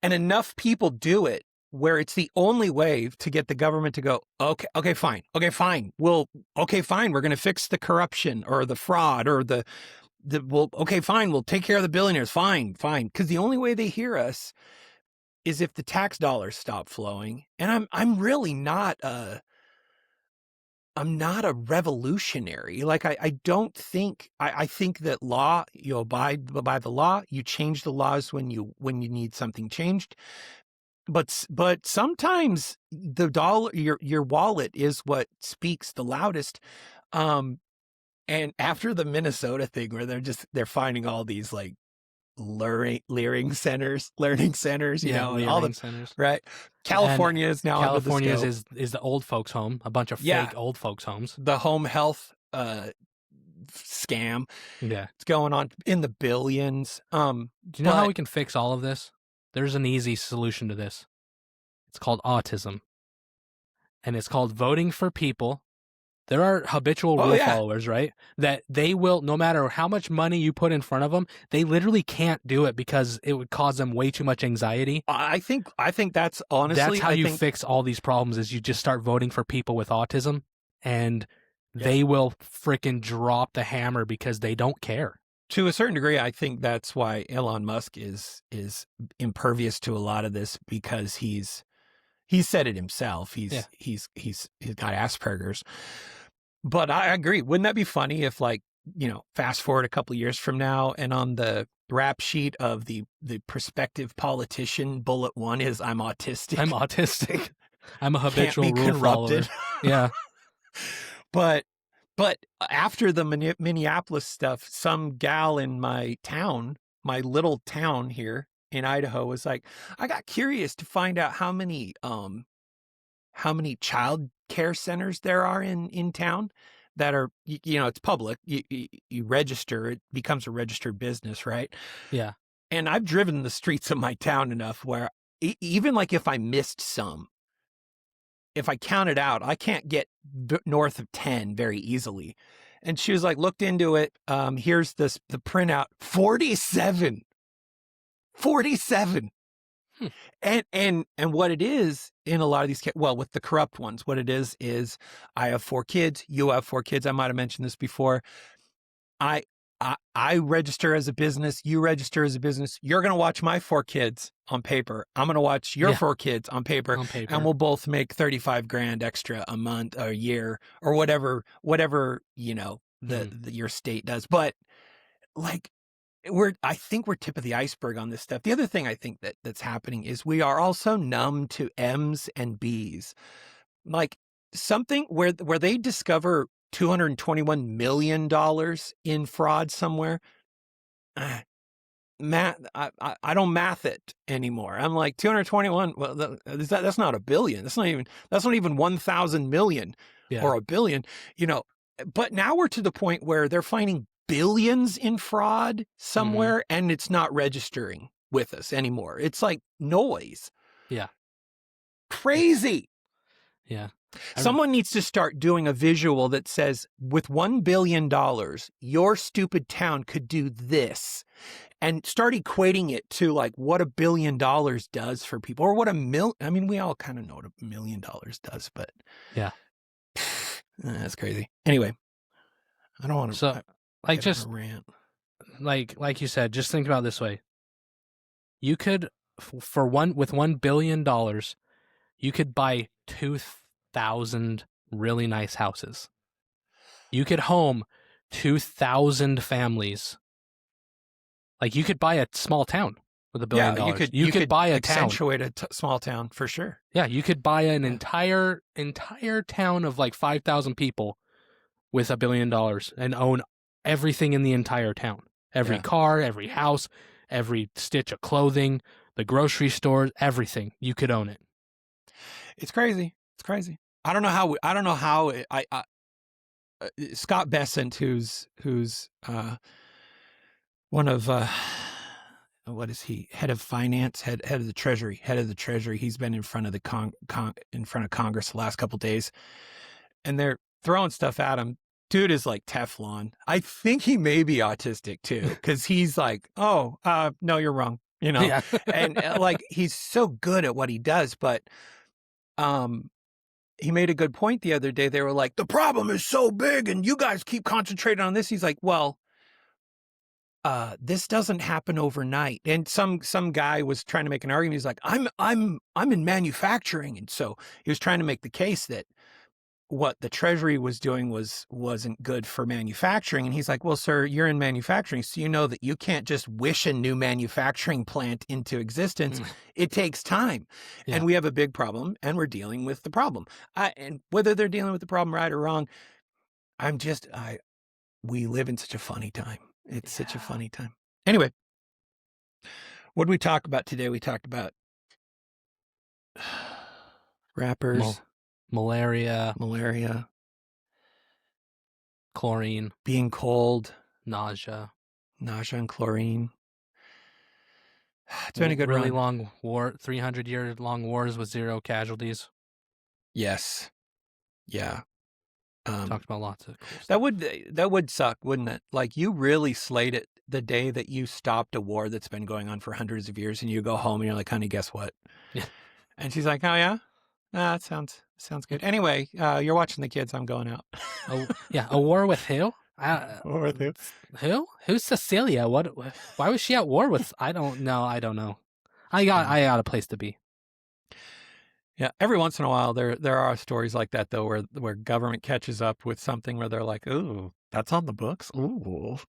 And enough people do it where it's the only way to get the government to go, okay, fine. Fine, we're gonna fix the corruption or the fraud or fine, we'll take care of the billionaires. Fine. Because the only way they hear us is if the tax dollars stop flowing. And I'm really not I'm not a revolutionary. Like I don't think I think that law, you abide by the law, you change the laws when you need something changed. But sometimes the dollar, your wallet is what speaks the loudest. And after the Minnesota thing where they're finding all these like learning centers, you know, and all the centers. right. California is now under the California scope. is the old folks home, a bunch of fake old folks homes. The home health scam. Yeah. It's going on in the billions. Do you know how we can fix all of this? There's an easy solution to this. It's called autism. And it's called voting for people. There are habitual rule followers, right? That they will, no matter how much money you put in front of them, they literally can't do it because it would cause them way too much anxiety. I think that's honestly, that's how you fix all these problems is you just start voting for people with autism, and they will frickin' drop the hammer because they don't care. To a certain degree, I think that's why Elon Musk is impervious to a lot of this, because he's said it himself. He's got Asperger's. But I agree. Wouldn't that be funny if, like, you know, fast forward a couple of years from now, and on the rap sheet of the prospective politician, bullet one is I'm autistic. I'm autistic. I'm a habitual Can't be rule corrupted. follower. Yeah. But after the Minneapolis stuff, some gal in my town, my little town here in Idaho, was like, I got curious to find out how many child care centers there are in town that are, you know, it's public. You register, it becomes a registered business, right? Yeah. And I've driven the streets of my town enough where even like if I missed some, if I counted out, I can't get north of 10 very easily. And she was like, looked into it. Here's the printout, 47. And what it is in a lot of these, well, with the corrupt ones, what it is I have 4 kids. You have 4 kids. I might have mentioned this before. I register as a business. You register as a business. You're going to watch my 4 kids on paper. I'm going to watch your 4 kids on paper. And we'll both make 35 grand extra a month, a year, or whatever, you know, your state does. But like, I think we're tip of the iceberg on this stuff. The other thing I think that's happening is we are also numb to M's and B's. Like something where they discover $221 million in fraud somewhere. Math, I don't math it anymore. I'm like 221. Well, that's not a billion. That's not even 1,000 million or a billion, you know, but now we're to the point where they're finding billions in fraud somewhere and it's not registering with us anymore. It's like noise. Yeah. Crazy. Yeah. Someone needs to start doing a visual that says, with $1 billion, your stupid town could do this, and start equating it to like what $1 billion does for people, or what I mean, we all kind of know what $1 million does, but yeah, that's crazy. Anyway, I don't want to. So, like, just rant. Like you said, just think about it this way. You could, with $1 billion, you could buy 2,000 really nice houses. You could home 2,000 families. Like, you could buy a small town. with $1 billion. You could buy a town. Accentuate a small town for sure. Yeah, you could buy an entire town of like 5,000 people with $1 billion and own everything in the entire town. Every car, every house, every stitch of clothing, the grocery stores, everything. You could own it. It's crazy. It's crazy. I don't know how Scott Bessent, who's one of what is he? Head of finance, head of the treasury. He's been in front of the in front of Congress the last couple of days, and they're throwing stuff at him. Dude is like Teflon. I think he may be autistic too, because he's like, "Oh, no, you're wrong," you know, Yeah. and like he's so good at what he does. But he made a good point the other day. They were like, "The problem is so big, and you guys keep concentrating on this." He's like, "Well, this doesn't happen overnight." And some guy was trying to make an argument. He's like, I'm in manufacturing. And so he was trying to make the case that what the Treasury was doing wasn't good for manufacturing. And he's like, well, sir, you're in manufacturing, so you know that you can't just wish a new manufacturing plant into existence. It takes time. Yeah. And we have a big problem, and we're dealing with the problem. And whether they're dealing with the problem right or wrong, we live in such a funny time. It's such a funny time. Anyway, what did we talk about today? We talked about rappers, malaria, chlorine, being cold, nausea and chlorine. It's been a good really run. long war, 300-year-long wars with 0 casualties. Yes. Yeah. Talked about lots of cool stuff. That would suck, wouldn't it? Like, you really slayed it the day that you stopped a war that's been going on for hundreds of years, and you go home and you're like, honey, guess what? Yeah. And she's like, oh yeah? That sounds good. Anyway, you're watching the kids. I'm going out. A war with who? War with who? Who? Who's Cecilia? Why was she at war with? I don't know. I got a place to be. Yeah, every once in a while there are stories like that though, where government catches up with something where they're like, "Ooh, that's on the books." Ooh,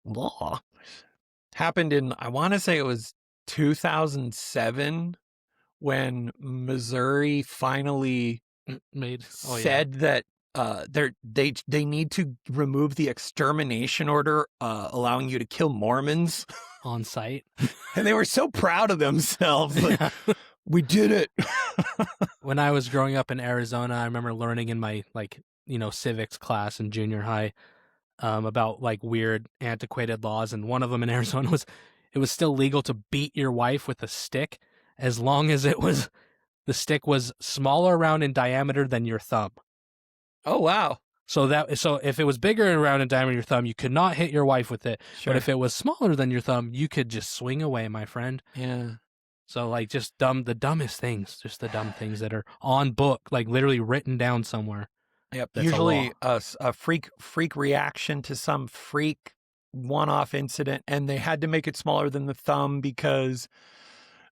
law happened in, I want to say it was 2007 when Missouri finally said that they need to remove the extermination order allowing you to kill Mormons on site, and they were so proud of themselves. Like, we did it. When I was growing up in Arizona, I remember learning in my civics class in junior high about like weird antiquated laws, and one of them in Arizona was it was still legal to beat your wife with a stick as long as the stick was smaller around in diameter than your thumb. Oh wow. So if it was bigger around in diameter than your thumb, you could not hit your wife with it. Sure. But if it was smaller than your thumb, you could just swing away, my friend. Yeah. So like just the dumbest things, just the dumb things that are on book, like literally written down somewhere. Yep. That's Usually a freak reaction to some freak one-off incident, and they had to make it smaller than the thumb because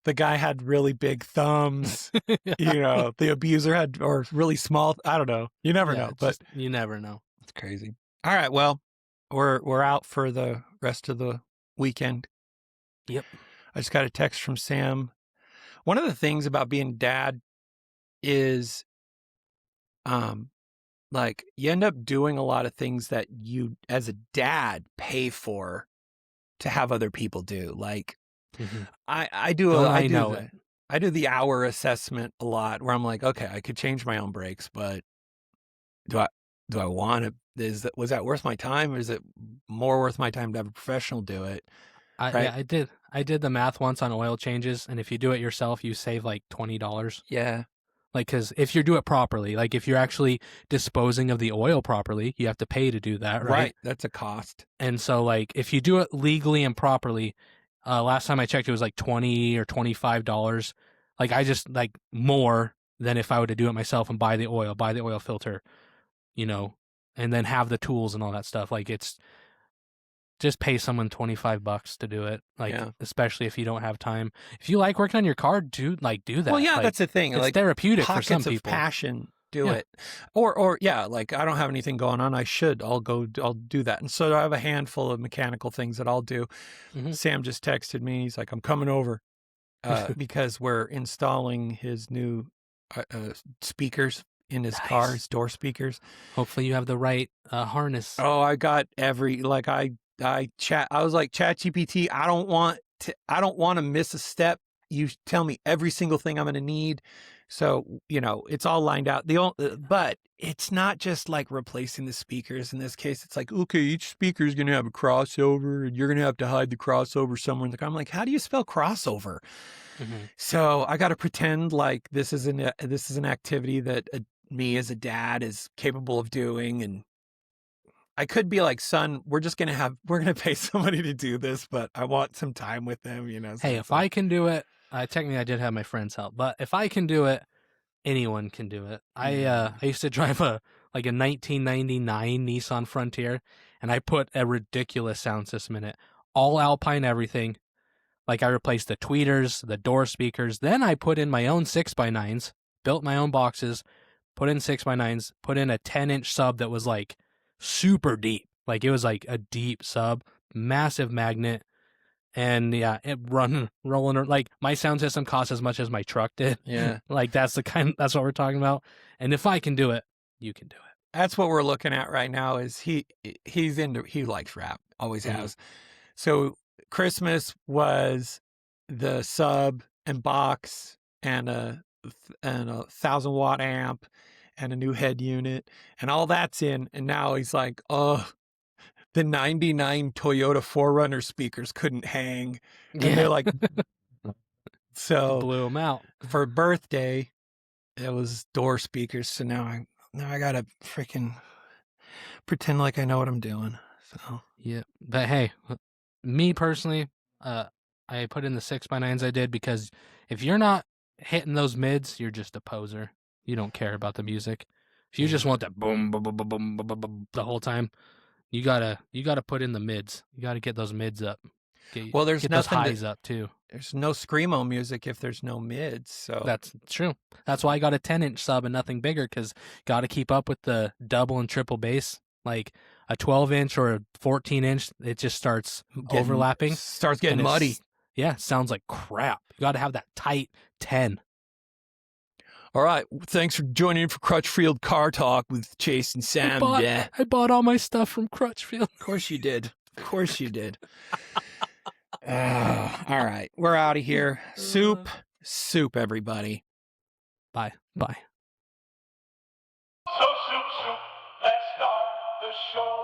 the guy had really big thumbs. Yeah. The abuser had or really small. I don't know. You never know, but you never know. It's crazy. All right. Well, we're out for the rest of the weekend. Yep. I just got a text from Sam. One of the things about being dad is, like, you end up doing a lot of things that you, as a dad, pay for to have other people do. Like, I do the hour assessment a lot, where I'm like, okay, I could change my own brakes, but do I want to? Was that worth my time, or is it more worth my time to have a professional do it? Yeah, I did the math once on oil changes, and if you do it yourself, you save like $20. Yeah. Like, because if you do it properly, like if you're actually disposing of the oil properly, you have to pay to do that, right? That's a cost. And so, like, if you do it legally and properly, last time I checked, it was like $20 or $25. Like, I just like more than if I were to do it myself and buy the oil filter, and then have the tools and all that stuff. Like, it's just pay someone $25 to do it. Like, especially if you don't have time. If you like working on your car, do that. Well, yeah, like, that's the thing. It's like, therapeutic for some pockets of people. passion do it. Or yeah, like I don't have anything going on. I'll do that. And so I have a handful of mechanical things that I'll do. Mhm. Sam just texted me. He's like, I'm coming over because we're installing his new speakers in his car, his door speakers. Hopefully you have the right harness. Oh, I got I was like, ChatGPT, I don't want to miss a step. You tell me every single thing I'm going to need. So, it's all lined out. But it's not just like replacing the speakers. In this case, it's like, okay, each speaker is going to have a crossover and you're going to have to hide the crossover somewhere. I'm like, how do you spell crossover? Mm-hmm. So I got to pretend like this is an activity that me as a dad is capable of doing. And I could be like, son, we're going to pay somebody to do this, but I want some time with them, So Hey, if I can do it, technically I did have my friends help, but if I can do it, anyone can do it. I used to drive a 1999 Nissan Frontier, and I put a ridiculous sound system in it, all Alpine everything. Like I replaced the tweeters, the door speakers. Then I put in my own 6x9s, built my own boxes, put in 6x9s, put in a 10-inch sub that was like super deep. Like it was like a deep sub, massive magnet. And yeah, it rolling, like my sound system cost as much as my truck did. Yeah. Like that's what we're talking about. And if I can do it, you can do it. That's what we're looking at right now is he likes rap, always has. So Christmas was the sub and box and a 1,000-watt amp and a new head unit and all that's in. And now he's like, oh, the 99 Toyota 4Runner speakers couldn't hang. And they're like, so blew them out for birthday. It was door speakers. So now I got to freaking pretend like I know what I'm doing. So yeah. But hey, me personally, I put in the 6x9s I did because if you're not hitting those mids, you're just a poser. You don't care about the music. If you just want that boom, boom, boom, boom, boom, boom, boom, boom the whole time, you gotta put in the mids. You gotta get those mids up. Get those highs up too. There's no screamo music if there's no mids. So that's true. That's why I got a 10-inch sub and nothing bigger because got to keep up with the double and triple bass. Like a 12-inch or a 14-inch, it just starts overlapping. Starts getting muddy. Yeah, sounds like crap. You got to have that tight 10. All right. Thanks for joining in for Crutchfield Car Talk with Chase and Sam. I bought all my stuff from Crutchfield. Of course you did. All right. We're out of here. Soup, everybody. Bye. So soup, let's start the show.